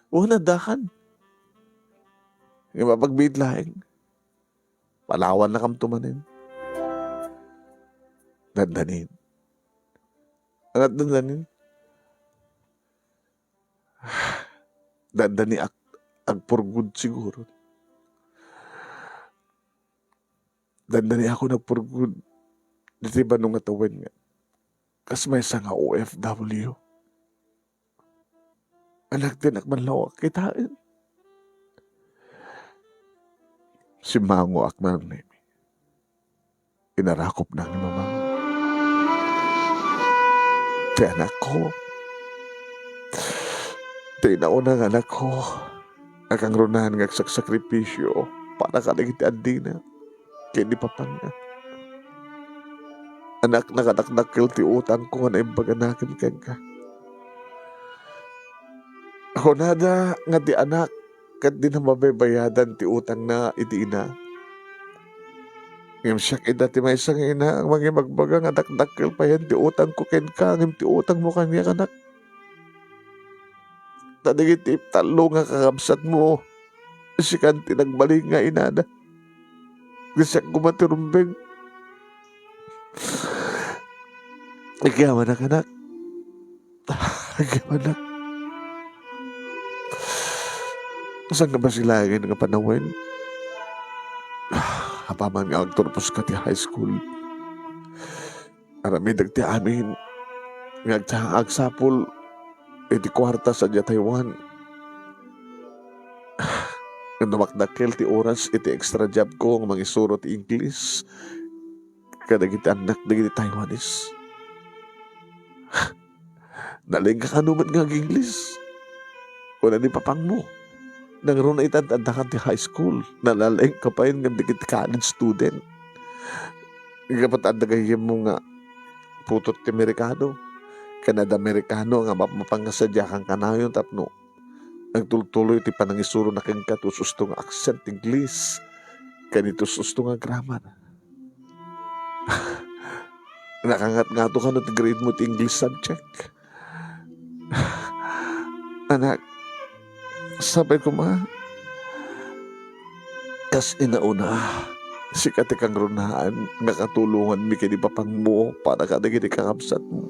S2: Una dahan. Nga mapagbidlaeng. Palawan na kam tumanin. Dandanin. Angat dandanin. Dandani agpurgud siguro. Dandani ako nagpurgud. Dito ba nung atawen nga? Kas may isa nga OFW. Anak din akmanlawak kitain. Si Mango akman nemi. Inarakop na ni Mamang. Ti anak ko. Ti naunang anak ko. Akang runahan ng saksakripisyo para kalagiti andina. Kaya di Papang nga. Anak nakatakdakil ti utang ko nga naimbaganakin kang ka. Ako nada nga di anak kat di na mababayadan ti utang na iti ina. Ngam siya kay dati may isang ina ang mga magbaga nga dakdakkel pa yan ti utang ko ken ka ngam ti utang mo kanya kanak. Tadigit ti talo nga kakabsat mo. Si kanti nagbaling nga inada. Kasi ako matirumbeng. Ikaw anak anak. Ikaw anak. Saan ka ba sila nga panawin? Hapaman nga agturpos ka ti high school. Aramidag ti amin. Nga agsapol. Iti kwarta sa Taiwan. Namakdakkel ti oras iti extra job ko ang mangisuro ti English. Kadagiti anak dagiti Taiwanese. Naling ka kanuman nga English. Wala ni papang mo. Nangro na itandakan ti high school. Nalaling ka pa yun nga dagiti college student. Kapat andagayim mo nga putot ti Amerikano. Canada-Amerikano nga mapangasadya kang kanayon tapno. Nagtultuloy ti panangisuro na kang katususto nga accent English. Kanito susto nga grammar. Nakangat nga to ka no ti grade mo ti English subject. Anak, sabay ko kas inauna, si kati kang runaan, nakatulungan mi kini papang mo para kadagiti kakabsat mo.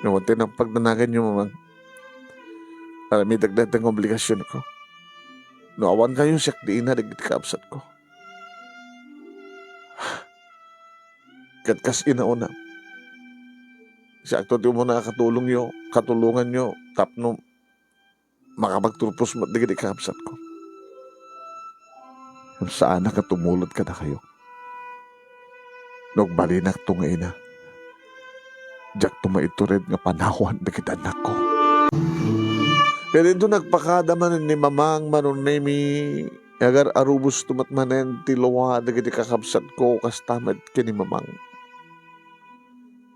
S2: Nawante ng pagnanagan nyo mamang. Para may dagdag ng obligasyon ko. Naawan kayo siyak di ina dagiti kakabsat ko. Katkas inauna. Siya akto ti mo nakatulong nyo, katulungan nyo, tapno makapagturpos mo dagiti kakabsat ko. Saan nakatumulad ka na kayo? Nagbalinak to nga ina. Diyak tumaiturid nga panawan na kita anak ko. Kaya dito nagpakadaman ni mamang manunemi agar arubos tumatmanen tilawa na giti kakabsat ko kastamad kini mamang.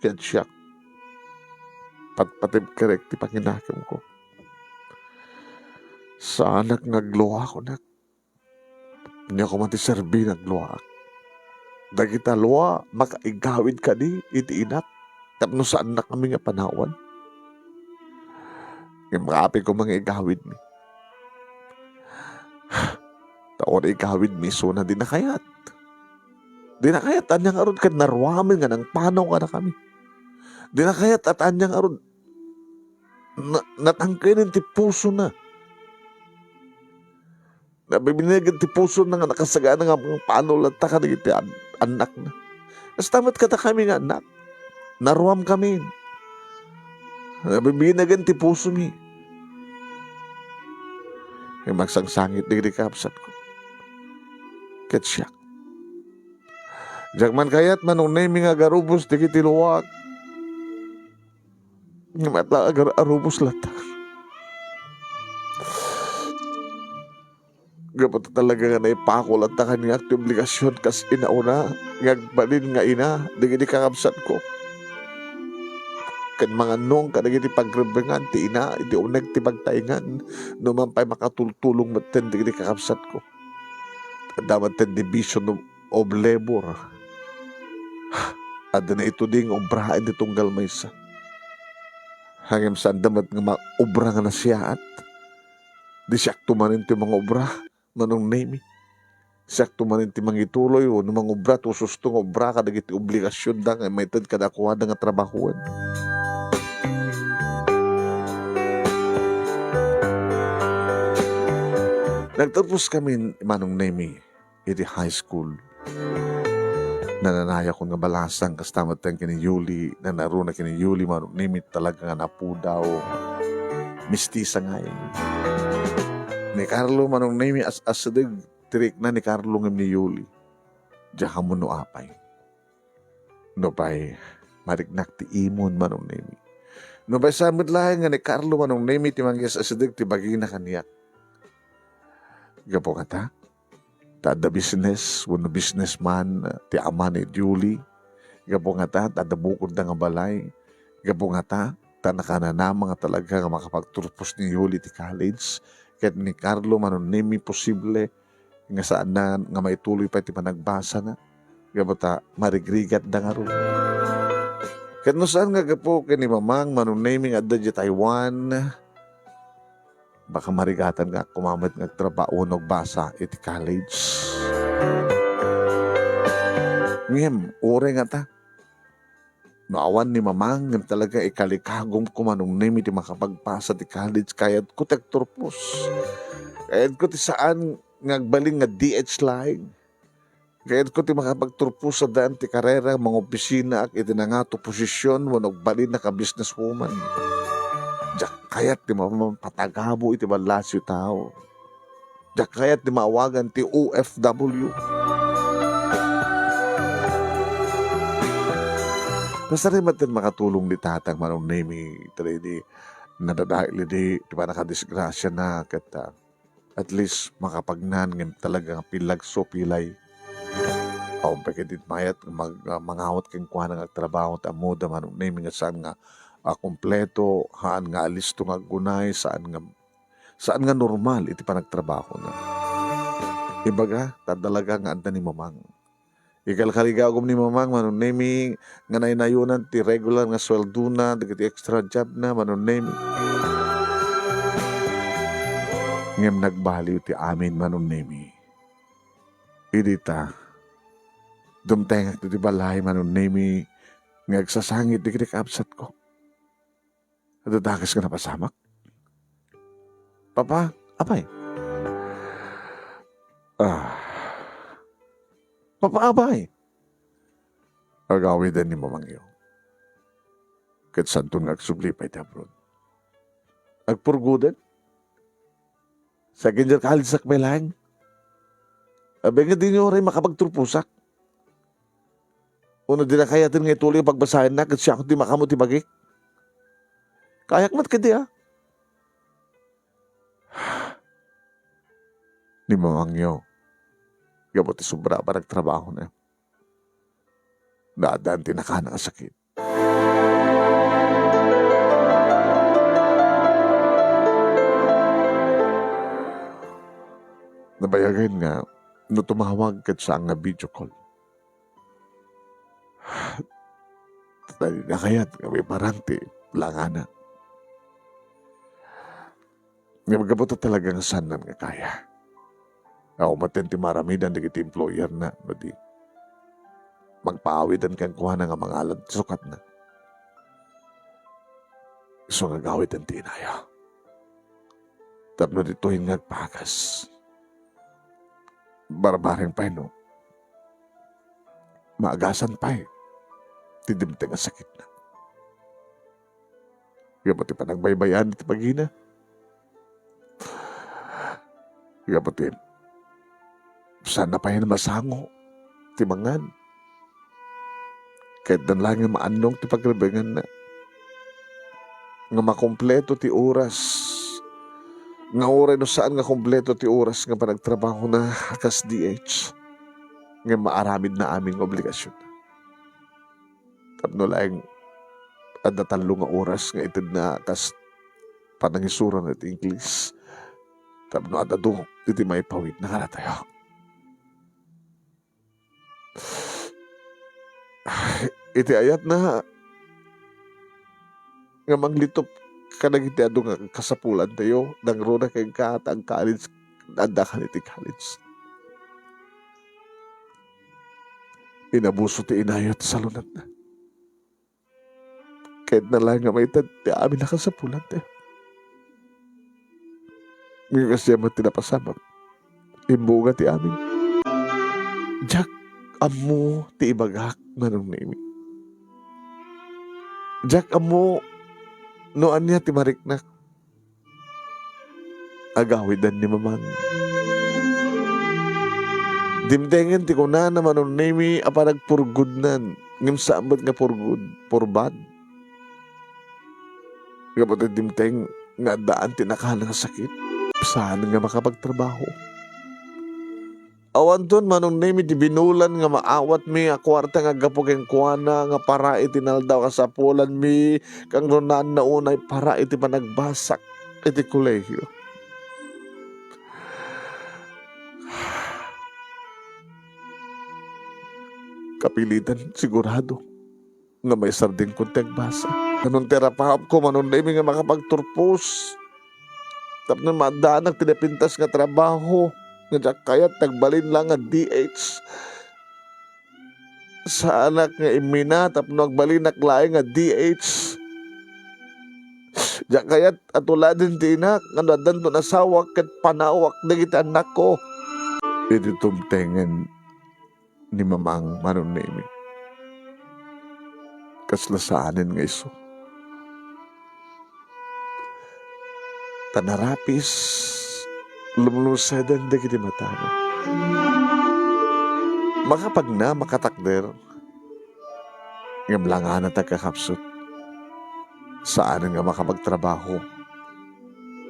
S2: Kaya siya patpatib kerek ti panginakim ko. Sa anak nagluwa ko nak. Hindi ako mati serbi nagluwa. Dagita luwa makaigawid ka di iti inak. Tapno saan na kami nga panawan. Yung makapi ko mga igawid mi. Taon igawid mi so na di nakayat. Di nakayat anyang aron kad narwamin nga ng panaw ka na kami. Di nakayat at anyang aron natangkinin ti puso na. Nabibinigin ti puso na nga nakasagana nga mga panaw lang ta ka na anak na. Mas tamat ka ta kami nga anak. Naruam kami. Nabibinagan ti puso mi. Yung magsangsangit digri kapsat ko. Ket siya. Diyak man kayat manunay mi nga garubos digiti luwag. Nga matla agar arubos latar. Gapat talaga nga naipako latakan nga akti obligasyon kas inauna. Ngagbalin nga ina digiti kakapsat ko. Kan mga nung kadagiti pagrebengan ti ina iti uneg ti pagtaingan numan pay makatultulong maten digiti kakabsat ko. Dapat ten division of labor. Ada na ito ding obrahain di tunggal maysa. Hangem saan damat nga maobra nga nasiyaat. Di siyak tumanin ti mga obra manong nemi. Siyak tumanin ti mangituloy o numang obra to sustong obra kadagiti obligasyon da nga may tad kadakuha da nga trabahuan. Nagtapos kami manong nemi iti high school. Nananaya ko nga balasang kastamat tayong kini Yuli, nanaro na kini Yuli manong nemi talaga nga napudaw. Mistisa nga yun. Ni Carlo manong nemi as-asadag tirik na ni Carlo ngam ni Yuli. Diyan mo no apay. No pa'y marignak ti imon manong nemi. No pa'y samad lahat nga ni Carlo manong nemi ti mangyas asadag ti bagay na kaniyak. Gapo kata, tada business, wano businessman, ti ama ni Julie. Gapo kata, tada bukod na nga balay. Gapo kata, tanakananama nga talaga nga makapagturpos ni Julie ti college. Kahit ni Carlo manon nemi posible, nga saan na nga may tuloy pa ti panagbasa na. Gabata, marigrigat da nga ron. Kat no saan nga gapo ni mamang manunaming adda di Taiwan, baka marigatan nga kumamit nga trabaho nog basa iti college. Ngem, ure nga ta. Naawan ni mamang nga talaga ikalikagom kumanunam iti makapagpasa ti college kayat ko tekturpos. Kayat ko ti saan ngagbaling nga DH line. Kayat ko ti makapagturpos sa daan ti karera mga opisina ak iti na nga to posisyon wanog balin na ka businesswoman. Diyak kayat ti patagabo iti balasyo tao. Diyak kayat ti maawagan ti OFW. Basta rin matin makatulong ni tatang manunami tali di nadadahil di ba nakadisgrasya na kat at least makapagnan ng talagang pilagso pilay. Aum pa kadit mayat mangawat kang kuha ng trabaho at amuda manunami nga saan nga kompleto, haan nga alisto nga gunay, saan nga normal iti panagtrabaho na. Ibaga, tadalaga nga anda ni mamang. Ikalkaligagom ni mamang manunemi nga nainayunan ti regular nga sweldo na dagiti extra job na manunemi. Ngem nagbaliw ti amin manunemi. Idita dumtengak ti balay manunemi nga agsasangit di kiti kapsat ko. Dadakas ka na pasamak? Papa, apay? Papa, apay? Agawid ni mamang iyo. Kat santun nga agsublipay ti abroad. Agpurgudan? Sa kinjar kalisak may lang? Abay nga din nyo rin makapagturpusak. Una din na kayatin nga ituloy ang pagbasahin na kat siya ako di makamot ibagik. Kayak mat ka di Ni mamang iyo. Gabot sobra pa nagtrabaho na. Dadaan tinaka ng sakit. Nabayagan nga, no tumawag kat sa nga video call. Tadi na kayat, kami paranti, langana. Nga magabot talaga nga sanan nga kaya. Ako matenti maramidan di kiti employer na, badi. Magpaawidan kang kuha na nga mga alad sukat na. So nga gawid ang tinaya. Tapno dito yung nagpakas. Barbaring pa no. Maagasan pa Tidimteng ang sakit na. Gapati pa nagbaybayan iti pagina. Gapati sana pa yan masango timangan. Kahit dan lang yung maanong ti pagrebengan na. Nga makompleto ti oras. Nga oras no saan nga kompleto ti oras nga panagtrabaho na kas DH. Nga maaramid na aming obligasyon. Tapno lang at natalo nga oras nga itid na kas panangisuran at English. Tapno at ado iti may pawid na kala tayo. Iti ayat na nga manglitop kanagiti ado nga kasapulan tayo nang rona kay ang college anda ka iti college. Inabuso ti inayat sa lunat na. Kahit na lang nga may ti amin nakasapulan tayo. Ngayon kasi naman tinapasamak. Imbunga ti amin. Jack, amo ti ibagak manong nimi. Jack, amo noan niya ti mariknak. Agawidan ni mamang. Dimdengen ti kuna na manong nimi apa nagpurgud nan. Ngim saambot nga purgud, purbad. Kapag dimteng nga daan tinakalang sakit. Saan nga makapagtrabaho. Awan ton manong nemi di binulan nga maawat mi a kwarta nga gapo keng kuana nga para iti naldaw kasapulan mi kang ronan na unay para iti panagbasak iti kolehiyo. pilitan sigurado nga may sarding kunteng basa. Ganun terapahap ko, manon na nga makapagturpos. Tapos na madaan ang pinapintas nga trabaho. Nga kayat nagbalin lang nga DH. Sa anak nga imina, tapos nagbalin naglaing nga DH. Diyan kayat atuladin tinak, nga nadan to nasawak kat panawak na kita anak ko. Ito tumtengan ni mamang manon na imi. Kaslasaanin nga iso. Tanarapis, lumulusadan da kiti matana. Makapag na makatakder, ngamlangan at nagkakapsot, saan nga makapagtrabaho,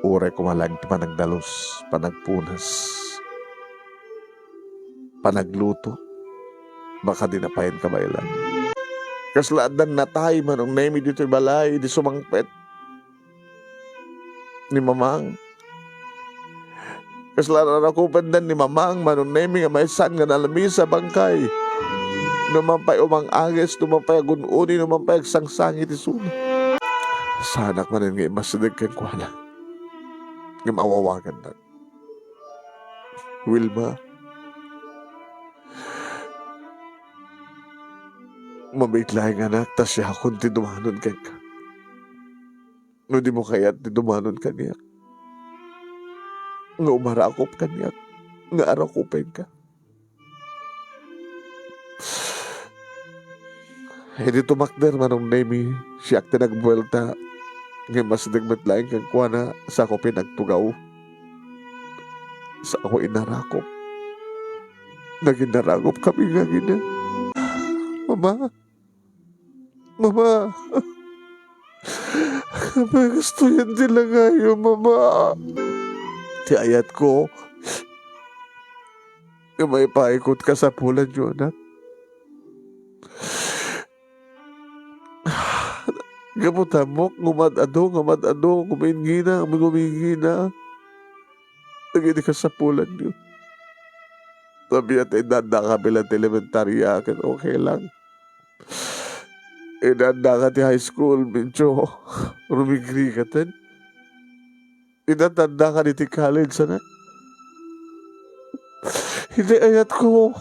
S2: uray kumalag panagdalos, panagpunas, panagluto, baka dinapayin kabaylan. Kaslaadan na tayo manong nemi dito balay, di sumangpet, ni mamang. Kaslaran ako pandan ni mamang manunemi nga may san nga nalami sa bangkay. Numampay umang agis, numampay agununi, numampay agsangsangit isuna. Sanak manin nga imasadag kang kuhala. Nga mawawagan na. Wilma, mabait lang anak, tas siya akong tidumanon kay ka. No di mo kaya't tidumanon ka niya. Nga umarakop ka niya. Nga arakopin ka. Hindi tumakder manong nemi. Siya akta nagbuelta. Nga mas nagmatlaing kang kuwana sa ako pinagtugaw. Sa ako inarakop. Naginarakop kami nga gina. Mama. Mama. Kapag gusto yan nila ngayon, mama. Ti ayat ko, may paikot ka sa pulan nyo, anak. Gamutamok, ngumadado, gumingina. Nagini ka sa pulan nyo. Sabi natin, nanda ka bilang elementarya, okay lang. Inanda ka ti high school, medyo rumigri ka tin. Inatanda ka ni ti college, anak. Hindi ayat ko.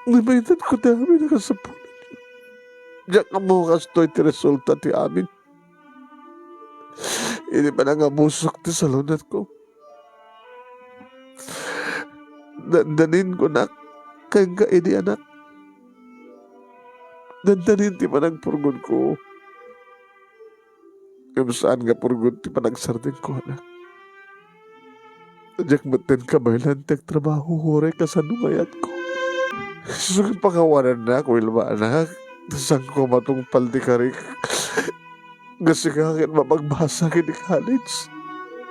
S2: Nabaitan ko namin na kasapunan niyo. Diyan ka mo kastoy ti resulta ti amin. Hindi pa nangabusok ti salunat ko. Dandanin ko na kaya nga ini anak. Dandanin ti panagpurgon ko. Kung saan nga purgon ti panagsardin ko, anak. Diyak maten ka ba ilan trabaho hore ka sa nungayat ko. Susukit pakawanan na ako, Wilma, anak. Saan ko matungpal di karik. Kasi kakit mapagbasa kini college.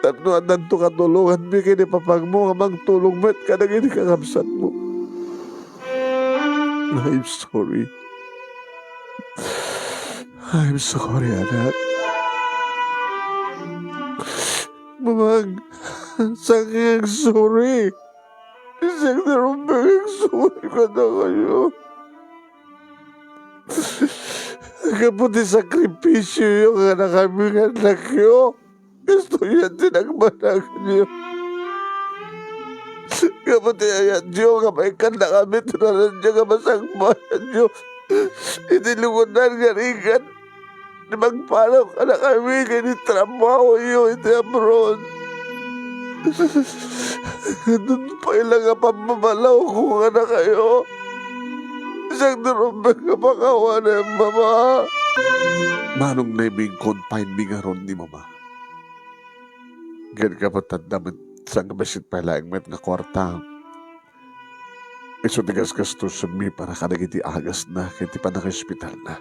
S2: Tatno andan to katulungan mi kini papag mo kamang tulong met ka na kini kakabsat mo. I'm sorry. I'm sorry, anak. Mamang, sakit sorry. Isang narumbang sorry ka na kayo. Kaputi sakripisyo yung anak kami anak nyo. Gusto yan tinagmanag nyo. Kaputi ayat nyo, kamay ka na kami, tinaran nyo kamasang bayan nyo. Itilungunan nga ringan. Magpanaw ka na kami, ganit trabaho nyo, iti abroad. Doon pa ilang nga pamamalaw kung anak kayo. Isang narumbang ka pakawa na yung mama. Manong na yung confine mi nga ron ni mama. Gan ka patanda man sa kabasit pa lang met nga kwarta. Iso tigas gasto sa mi para ka nagiti agas na kaya ti pa naka-hospital na.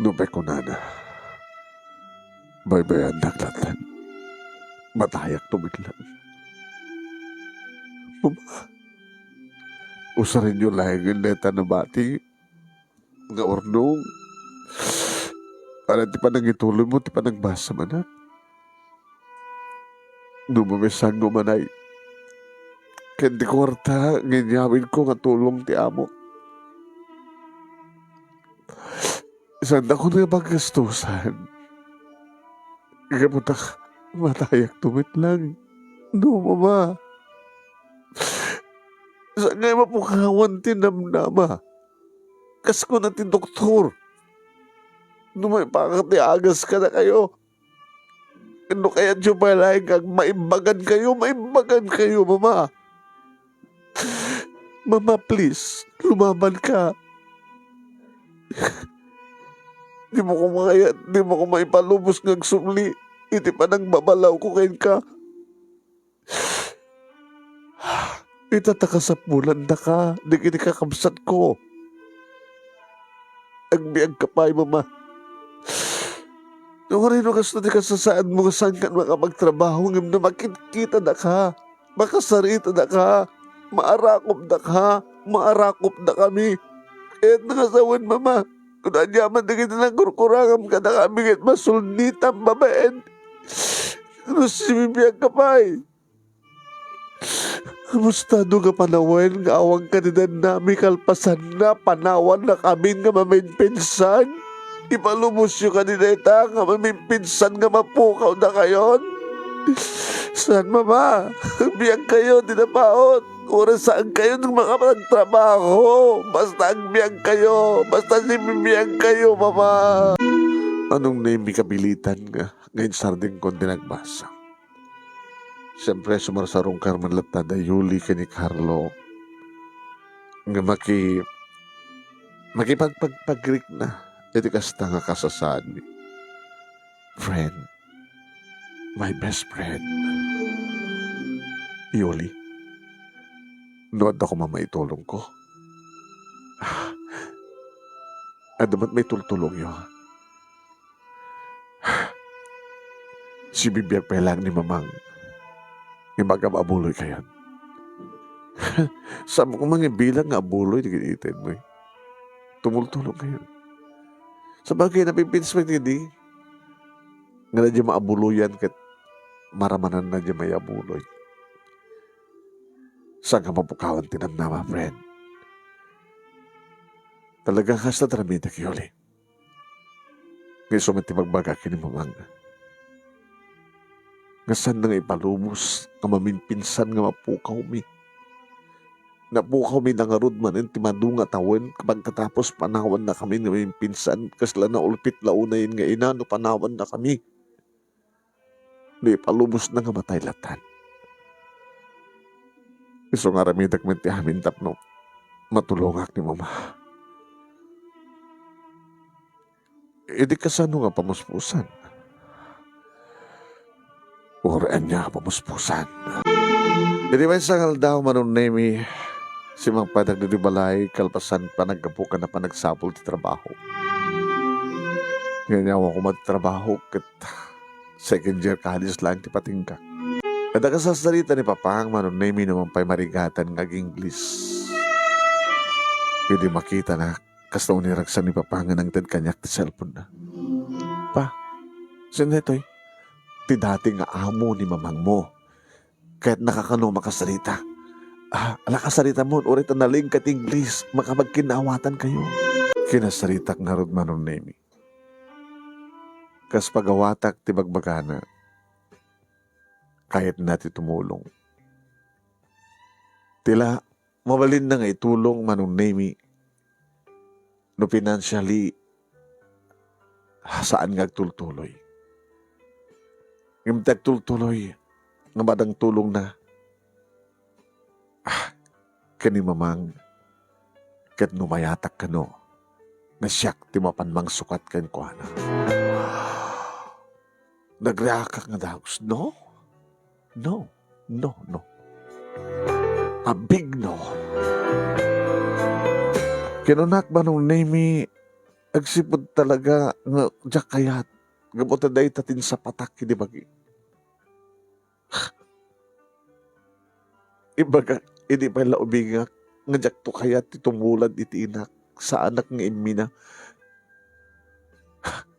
S2: Nupay ko na. Baybayan naglatan. Matayak tumiglan. Mama, usarin nyo lang yung leta na bati nga ornong. Para di pa nangituloy mo, di pa nagbasa manak. Numamisang numanay. Ken di kwarta, ginyawin ko nga tulong ti amo. Isang ako na magastusan. Gamutak, matayak tumit lang. No, mama. Saan nga mapukawan tinamnama? Kas ko na ti doktor. No may pakati agas ka na kayo. Ano kaya diyo palay kag maimbagan kayo, mama. Mama, please, lumaban ka. Di mo ko maipalubos ng sumli. Iti pa nang babalaw ko kain ka. Itatakasapulan na ka. Di kini kakamsat ko. Agbiag ka pa, mama. Nung rin kasto di ka sasaan mo saan ka makapagtrabaho ngam na makikita na ka. Makasarita na ka. Maarakop na ka. Maarakop na kami. Kahit nangasawan, mama. Kung anyaman na kita ng kurkurangam ka na kami kahit masulnitan, babaen. Ano simibiyag ka pa eh. Mustado ka panawan nga awang kanidan nami kalpasan na panawan na kami nga maminpinsan. Ipalubos yung kanina ita nga maminpinsan nga mapukaw na kayon. Saan, mama? Biyag kayo, dinapaot. Oras saan kayo nung makapagtrabaho. Basta ang biyag kayo. Basta simibiyag kayo, mama. Anong name kabilitan nga? Ngayon sarding ko nagbasa. Siyempre, sumarsarong Carmen Latada, Yuli ka ni Carlo. Nga makipagpagpagrik na. Iti kasta nga kasasani. Friend. My best friend. Yuli. Nood ako mamaitulong ko. Adamat may tultulong yun. Si bibiyag pa lang ni mamang imagam abuloy kayan. Sama ko mga bilang nga abuloy diginitin mo eh. Tumultulong kayan. Sa bagay na pipinswag hindi nga na dyan maabuloyan kat maramanan na dyan may abuloy. Saan ka mapukawan tinamnama, friend? Talagang hasta tramita kiyoli. Ngayon sumati magbaga kini mamang. Nga saan na nga ipalubos, nga maminpinsan nga mapukaw mi. Napukaw mi na nga rudman, timadunga tawin, kapag katapos panawan na kami nga maminpinsan, kasla na ulpit launayin nga inano panawan na kami. Nga ipalubos na nga matay latan. Iso nga ramidak men ti amin tapno, matulongak ni mama. Idi kasano nga pamuspusan. Uraan niya pamuspusan. Idi may sangal daw manon nemi si Mang Padag di balay kalpasan panagkapukan na panagsapol ti trabaho. Ganyan ako magtrabaho kat second year college lang ti patingka. Kada kasasalita ni Papang manon nemi naman pa'y marigatan ng English. Hindi makita na kasta uniragsan ni Papang nga nang kanyak ti cellphone na. Pa, sinetoy, ti dati nga amo ni mamang mo. Kahit nakakano makasalita. Alakasalita mo, urit na naling kat English, makapagkinawatan kayo. Kinasalitak nga rod manon nemi. Kas pagawatak ti bagbagana, kahit natin tumulong. Tila, mabalin na nga itulong manong nemi no financially saan nga agtultuloy. Yung tagtultuloy nga madang tulong na kani mamang kat numayatak kano na siyak ti mapanmang sukat kan ko na. Nagreakak nga dahos, no? No. A big no. Kinunak ba nung nemi, agsipod talaga nga jak kayat, gabuta day tatin sa patak, hindi bagi. Ibaga, hindi pa laubingak, nga jak to kayat itumulad itiinak sa anak nga imina.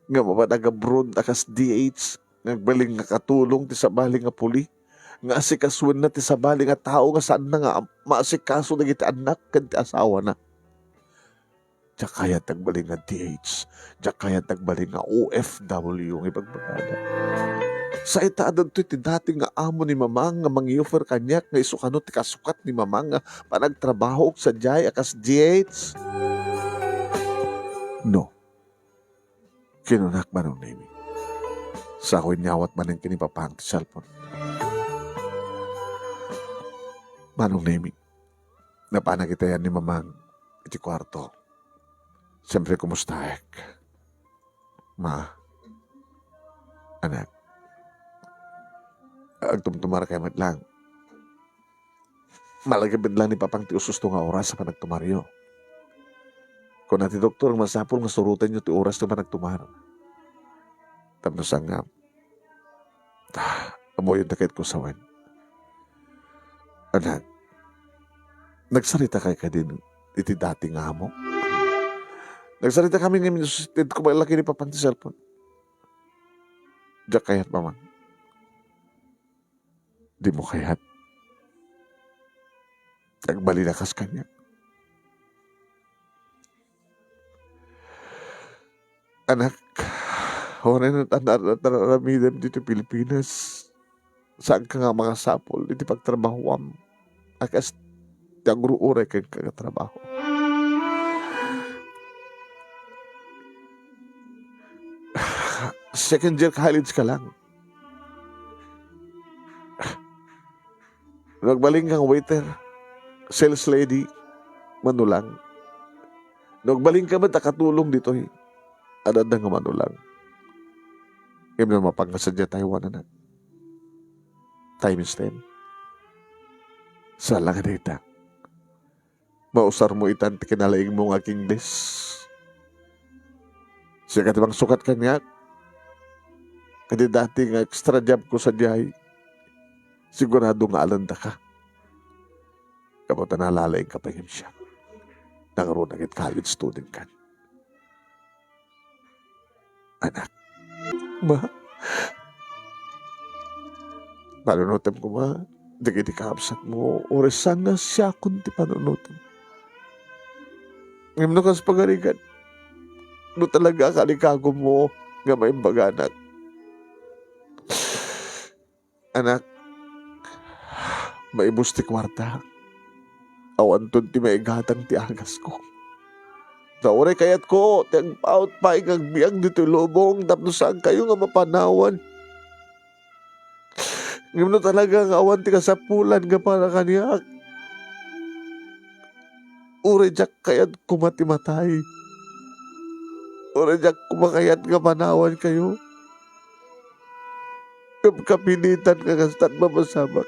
S2: Nga mapanagabroad akas DH, nagbaling nga katulong ti sa baling nga puli. nga asikasuan na ti sabali nga tao nga saan na nga maasikaso na kita anak kan ti asawa na. Diya kaya tagbaling nga DH, diya kaya tagbaling nga OFW ng ipagbagada. Sa itaadon to iti dating nga amo ni mamang nga mangi-offer kanyak nga isukano ti kasukat ni mamang nga panagtrabaho sa jay akas DH. No. Kinunak man ang name. Sa ako'y nyawat man ang kinipapang ti cellphone. Manong name. Napana kita yan ni mamang iti kwarto. Siyempre, kumusta ek? Ma, anak, agtumtumara kayo lang. Malagabid lang ni papang ti usus nga oras sa panagtumaryo. Kung nati doktor, masapol nga surutan nyo ti oras na panagtumara. Tapos ang amoy yung dakit ko sa wan. Anak, nagsarita kay ka din iti dating amo. Nagsalita kami ngayon, ko malaki ni papang ti cellphone. Diyak kayat, mama. Di mo kayat. Nagbalilakas kanya. Anak, wala na tanaramidam dito Pilipinas. Saan ka nga mga sapol, dito pagtrabahoam. Akas, tiyang ruuray kang kagatrabaho. Second year college ka lang. Nagbaling kang waiter, sales lady, manulang. Nagbaling ka ba takatulong dito eh. Adad nga manulang. Ngayon na mapangasadya Taiwan na. Time is 10. Sala nga dita. Mausar mo itan kinalaing mong aking des. Siya katibang sukat kanya. Kadi dating extra job ko sa jay, sigurado nga alanda ka. Kamuta nalalaing kapahim siya. Nangaroon na college student ka. Anak, ma, panunutan ko ma, di kaabsat mo, oresan na siya kundi panunutan. Ngayon ka sa pagarigan, no talaga kalikago mo nga may baganak. Anak, maibus ti kwarta. Awan ti maigatang ti agas ko. Naure kayat ko, ti agpaut pa igagbiang dito lubong, tapos saan kayo nga mapanawan. Ngayon talaga nga awan ti kasapulan nga para kaniyak. Ure jak kayat kumatimatay. Ure jak kumakayat nga manawan kayo. Kapilitan ka kastat mamasabak.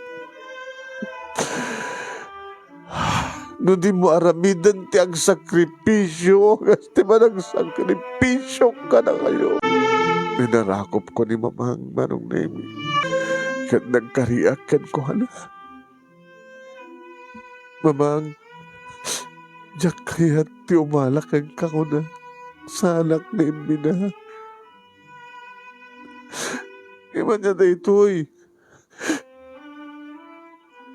S2: No di mo aramidan ti ang sakripisyo. Kasi man ang sakripisyo ka na kayo. Minarakop ko ni mamang manong nemi. Kat nagkariakan ko na. Mamang, diyak kaya't ti umalakan ka ko na sa anak nemi na. Iman niya na ito'y.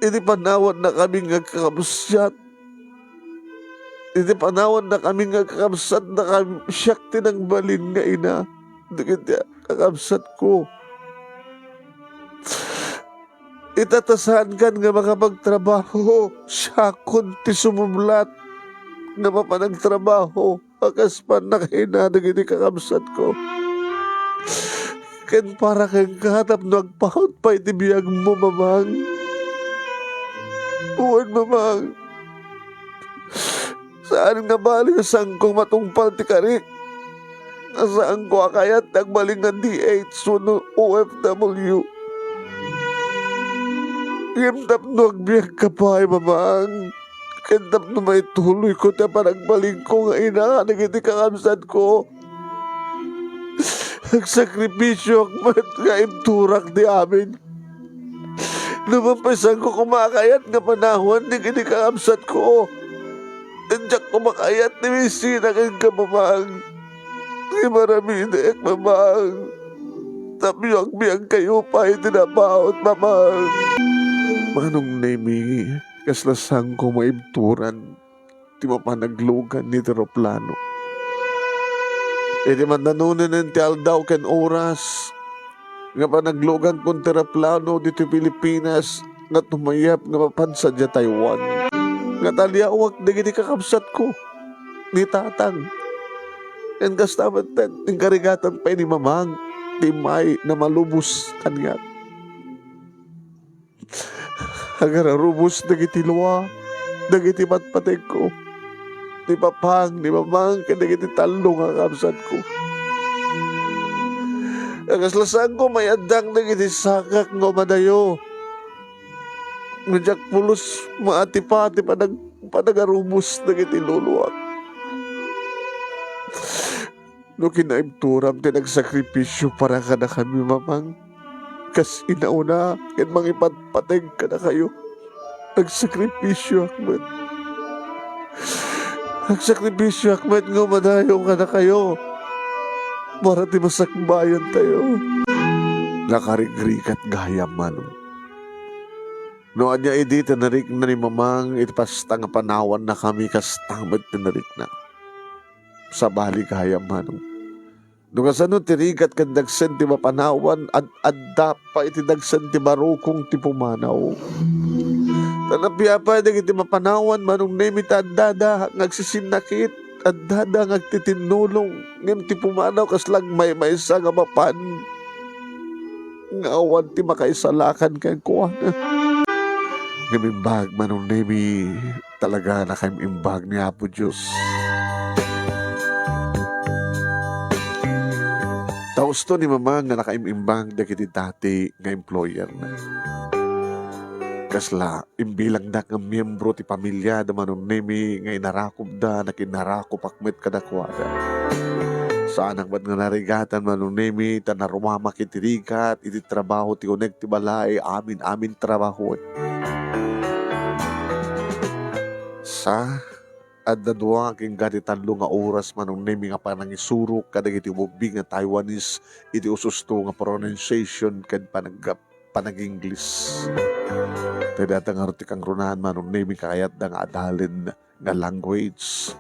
S2: Hindi panawan na kami nga kakabsyat. Hindi panawan na kami nga kakabsat na kami siyak tinang balin nga ina. Hindi kakabsat ko. Itatasahan kan nga makapagtrabaho. Siya kunti sumublat nga mapanagtrabaho. Akas pa nakahina na hindi kakabsat ko. Ken para kang kahatap nagpahot pa itibiyag mo, mamang. Uwan, mamang. Saan nga bali saan kong matungpal ti karik? Saan ko akayat nagbaling nga DH suno OFW? Himtap no agbiag ka pa ay, mamang. Kentap no may tuloy ko ta panagbaling ko nga ina nagiti kakamsad ko. Nagsakripisyo akmat nga imturak di amin. Lumampisan ko kumakayat nga panahon di kinikaamsat ko. Nandiyak kumakayat ni Misina kang kamamang. Di maramidek, mamang. Tapiyag-biyag kayo pa itinabaot, mamang. Manong nemi, kaslasang ko maibturan, ti mapanaglugan ni Teroplano. E di man nanunan ng ti aldaw ken oras, nga panaglugan kong Teroplano dito Pilipinas, nga tumayap nga mapansa dya Taiwan. Nga taliawak na gini kakabsat ko, ni tatang. And kastaman ten, ng karigatan pa ni mamang, timay na malubos kanya. Agar arubos dagiti luwa, dagiti patpateg ko. Ni papang, ni mamang, dagiti talong ang kapsat ko. Agaslasang ko may adang dagiti sakak ngo madayo. Ngajak pulos maati-pati panagarubos dagiti luluwa. No kinaimturam ti nagsakripisyo para ka na kami mamang. Kas inauna, ken mangipatpateg ka na kayo. Nagsakripisyo, Ahmed. Nagsakripisyo, Ahmed, nga madayo ka na kayo. Para ti masakbayan tayo. Nakarigrikat gayam manong. No, anya idi, tanarik na ni mamang, itpasta nga panawan na kami, kas tamad tanarik na. Sa bali gayam manong. Nung kasano tirigat kan dagsan ti mapanawan adda pa iti dagsan ti barukong ti pumanaw. Tanapya pa iti mapanawan manong nemi ta addada ngagsisinakit addada ngagtitinulong ngem ti pumanaw kaslang may maysa nga mapan nga awan ti makaisalakan kay kuana. Ngemimbag manong nemi talaga nakaimbag ni Apo Diyos. Taos to ni mama nga nakaimimbang dagiti dati nga employer na. Kasla, imbilang da nga miyembro ti pamilya da manong nemi nga inarakop da na kinarakop akmet kadakwada. Saan ang ba't nga narigatan manong nemi ta narumama kitirigat iti trabaho ti unek ti balay amin trabaho. Sa at dadwa king gati tanlo nga oras manong nemi nga panangisurok kadag iti ubing nga Taiwanese iti ususto nga pronunciation ken panag-Ingles. Tadata nga roti kang runahan manong nemi kakayat da nga adalin nga language.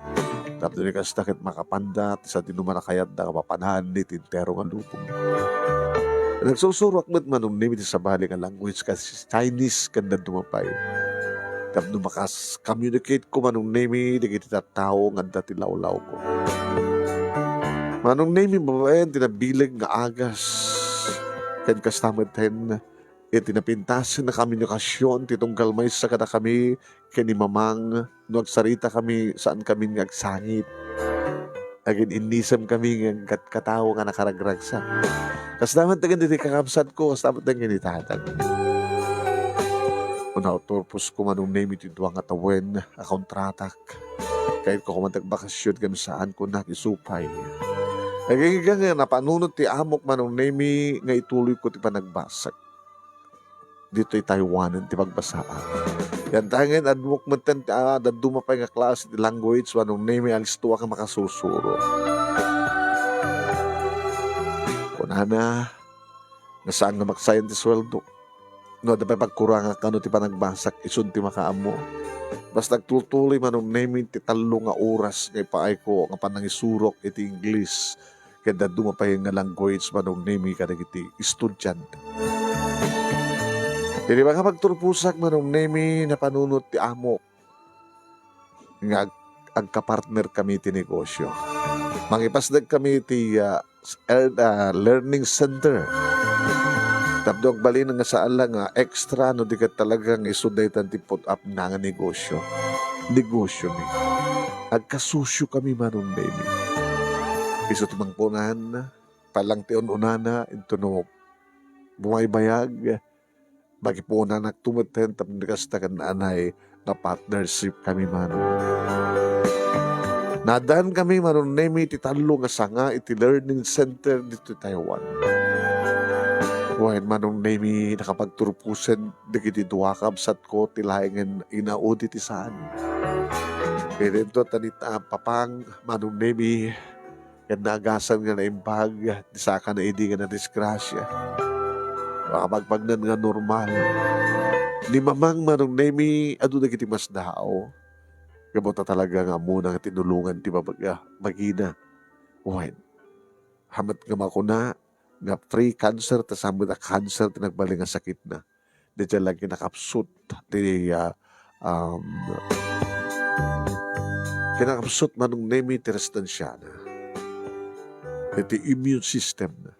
S2: Tapos ni kastakit makapandat sa tinuman nakayat da nga papanahan ni tintero nga lupong. Nagsusurok met manong nemi ti sabali nga language kasi Chinese kanda dumapay. Tapno makas-communicate ko manong nemi digiti tao nga dati lawlaw ko. Manong nemi mabayan tinabilag nga agas ken kastamad ten tinapintasan na komunikasyon titunggal may sa kada kami ken ni mamang no agsarita kami saan kami nga agsangit. Agin inisam kami nga katao nga nakaragragsa. Kastamad tagan diti kakabsat ko kastamad tagan ginitatan. Unautorpos ko manong name iti duwang atawen a kontratak. Kahit ko kumatagbakasyon kami saan ko nakisupay. Nagiging nga napanunod ti amok manong name nga ituloy ko ti panagbasak. Dito'y Taiwanan ti pagbasaan. Yan tangin admok menten dadumapay nga klase ti language manong name alis tuwa ka makasusuro. Kunana nga saan nga magsayan ti sweldo. No, dapat pagkurangan ka no ti panagbasak isun ti makaamo. Basta nagtutuloy manong name ti talo nga oras ngay paay ko nga panangisurok iti English kaya dumapay nga language manong name kadag iti estudyant. Hindi ba kapag turpusak manong name na panunot ti amo nga agka-partner kami ti negosyo. Mangipasdag kami ti learning center. Tapdog balin nga saan lang nga extra no di ka talagang isudaytan ti put up na nga negosyo. Negosyo ni. Agkasusyo kami manong name. Iso tumangpunan palang ti unana ito no bumaybayag bagipuna nagtumuten tapos nagkastakan na anay na partnership kami manong. Nadaan kami manong name iti talo nga sanga iti learning center dito Taiwan. Wain manong name nakapagturpusen digiti duwakab sat ko tilahengen inaudi ti saan. Pero ito tanita papang manong name kan nagasan nga naimbag di saka na idi nga na disgrasya.
S3: makapagpagnan nga normal. Ni mamang manong nemi, adu na kiti mas dao. Gamot na talaga nga muna nga tinulungan ti magina. Uwain, hamat nga makuna, nga pre-cancer, tas hamat na cancer, tinagbali nga sakit na. Di dyan lang kinakapsut, um, kinakapsut manong nemi ti restansyana. Iti immune system na.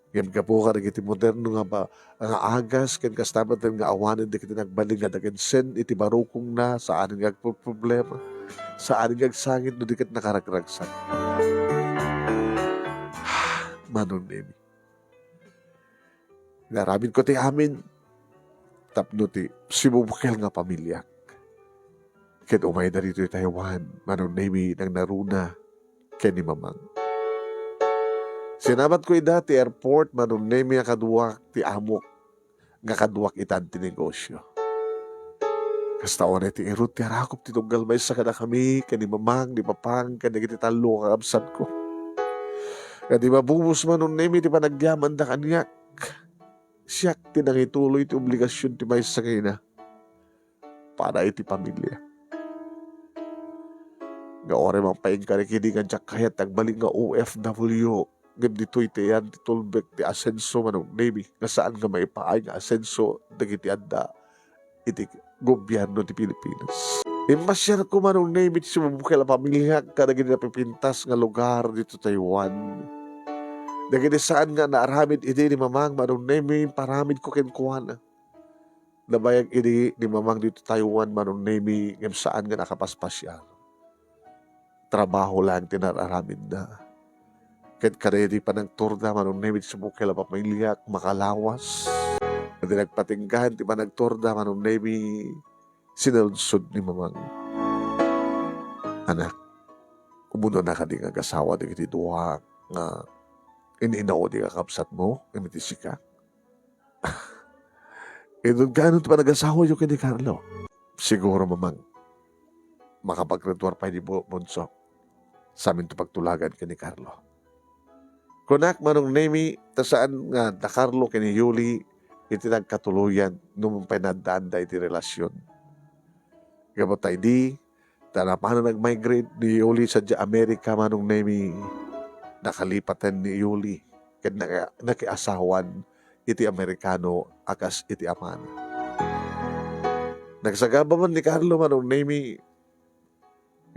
S3: Yan ka po ka iti moderno nga ba ang agas ken kastamat nga awanen di kiti nagbaling nga dagin sen iti barukong na saan nga problema saan nga sangit no di ket nakaragragsan. Manon nemi. Naramin ko ti amin tapno ti sibubukel nga pamilya. Ket umay na rito Taiwan manon nemi nang naruna ken ni mamang. Sinabat ko ida ti airport manong nemi nga kaduwak ti amok nga kaduwak itan ti negosyo. Kasta oray ti irut ti arakop ti tunggal may sa kada kami kani mamang ni papang kani kiti talo nga absat ko. Kadi mabubus manong nemi ti panagyaman da kanyak. Siyak ti nangituloy ti obligasyon ti may sa kina para iti pamilya. Nga oray mang paing karikidi nga tsak kayat nagbalik nga OFW. Ngam dito'y tiyan, ti tulbek, ti asenso manong nemi, nga saan nga maipaay nga asenso, dagiti anda, iti gobyerno ti Pilipinas. Imasyar ko manong nemi, ti sumubukay la pamilya, kadagiti napipintas nga lugar dito Taiwan. Dagiti saan nga naaramid iti ni mamang manong nemi, paramid ko kenkuana. Nabayag iti ni mamang dito Taiwan manong nemi, ngam saan nga nakapaspasyal. Trabaho lang tinararamid na. Ket karedi pa ng turda manong nemi sa bukela pamilya makalawas. At nagpatinggahan ti pa nagturda manong nemi sinaludsod ni mamang. Anak, kumuno na ka di nga kasawa di kiti duha nga ininaw di ka kapsat mo, imiti sika. Idun gano'n pa nag-asawa yung kini Carlo. Siguro mamang makapagretuar pa ni Bonso sa amin ito pagtulagan kini Carlo. Kunak manong nemi, tasaan nga da Carlo kini Yuli, iti nagkatuluyan, nung pinadaan da iti relasyon. Gamot tayo di, paano nag-migrate ni Yuli sa Amerika manong nemi, nakalipatan ni Yuli, ket nakiasawan, iti Amerikano, akas iti aman. Nagsagaba man ni Carlo manong nemi,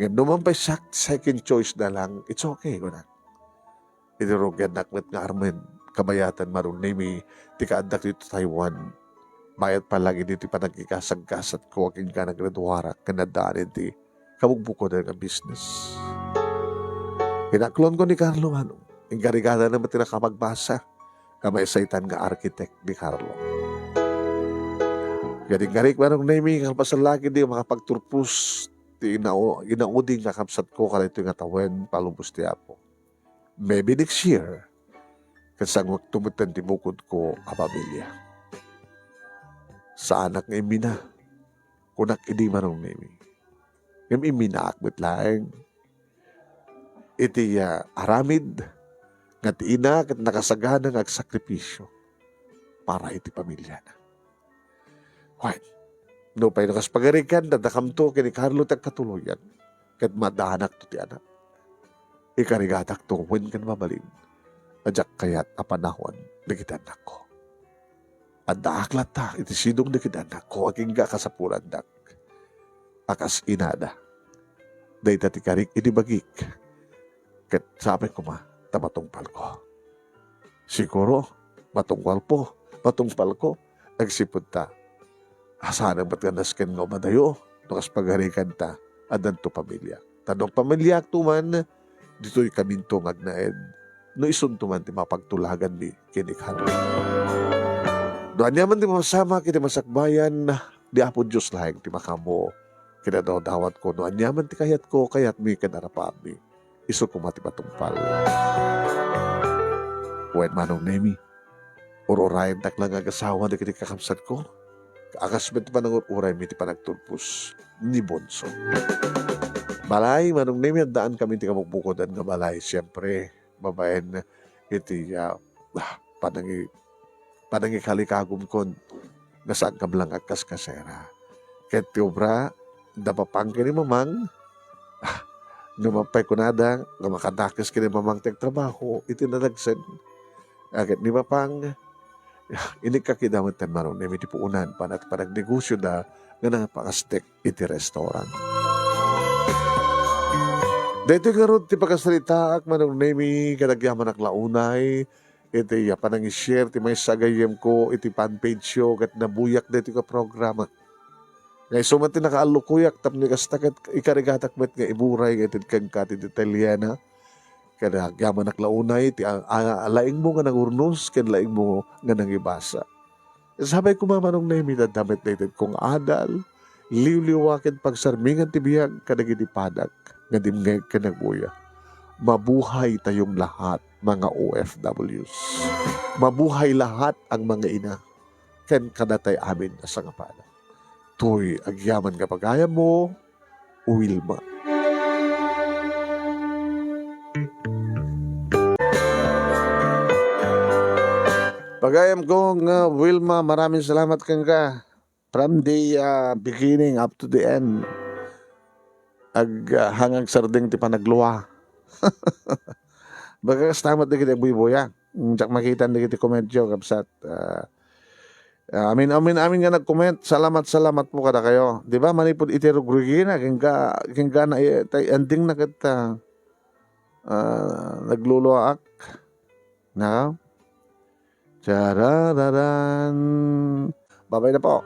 S3: ngayon naman pa second choice na lang, it's okay, kunak. Itirugan nakmet nga armen, kabayatan marong nemi, ti kaadak dito Taiwan. Bayat pa lang iti panagkikasag-kasat ko, aking ka nagreduwarak, kanadaan iti kabugbuko na nga business. Pinaklon ko ni Carlo manong, ingarigada naman tinakamagbasa, kamay saitan nga architect ni Carlo. Garing-garik manong nemi, kalpasalagi di makapagturpus, ti inauding nga kapsat ko, kalito nga tawen, palubos ti Apo. Maybe next year, kasang tumutan ti bukod ko a pamilya. Sa anak nga imina, kunak idi manong nemi. Ngam imina akbet laeng. Iti aramid, nga ti ina kat nakasagana nga agsakripisyo para iti pamilya na. Why? No pa'y nakaspagarikan, dadakam to kini Carlo tagkatuluyan, kat madahanak to ti anak. Ikarigatak to, when kan mabalin, adyak kayat apanahon, nagitanak ko. At daaklat ta, iti sidong nagitanak ko, aking kasapuran dak. Akas inada. Day tati karik, inibagik. Kat sabi ko tamatungpal ko. Siguro, matungpal ko, nagsipod ta. Asanang ba't ganas ken nga madayo, nukas pagarikan ta, adan to pamilya. Tanong pamilya tuman, dito'y kamintong agnaed, no isuntuman ti mapagtulagan ni kinikhan. Doan yaman ti masama kiti masakbayan, di apo Diyos lahing ti makamo, kinadawat ko, no anyaman ti kayat ko, kayat mi kanarapan mi, iso kumati matungpal. Wen manong nemi, ururayan taklang agasawa na kiti kakamsat ko, kaakasmet pa ng uray mi ti panagtulpus ni Bonso. Balay, manong nemi, daan kami ti kamukbukodan nga balay. Siyempre, babaen iti panangikalikagom kon nga saan ka blang akas kasera. Ket ti obra, dapapang kini mamang, numapay ko nada, nga makadakis kini mamang teg trabaho, itinadagsan. Agad ni mapang, ini kakidamot tan marong nemi ti puunan, panat parang negosyo da, nga nangapangastek iti restaurant. Dito nga ron ti pagkasalita ak manong nemi kadagyaman ak launay iti panang i-share ti may sagayem ko iti fanpage yo kat nabuyak dito ka programa. Ngay suman ti nakaalukuyak tapno kastakat ikarigatak met nga iburay iti kang kati Italiana kadagyaman ak launay ti laing mo nga nangurnos ken laing mo nga nangibasa. Sabay ko mamanong nemi dadamit dito kung adal liwliwaken pagsarmingan ti biyag kadagiti padak nga dimngeg kanagbuya. Mabuhay tayong lahat, mga OFWs. Mabuhay lahat ang mga ina. Ken kadatay amin na sangapada. Tuy agyaman kapag kaya mo, Wilma.
S2: Pagayam kong Wilma, maraming salamat kang ka. From the beginning up to the end. Hanggang sarding ti panagluwa. Bagas tamat di kita buiboya. Tsak makita di kita komedyo kapsat. Amin nga nag-comment. Salamat po kada kayo. Di ba manipod itirugrugina. Kingga na ending na kita nagluluwaak. Na? Charararan. Babay na po.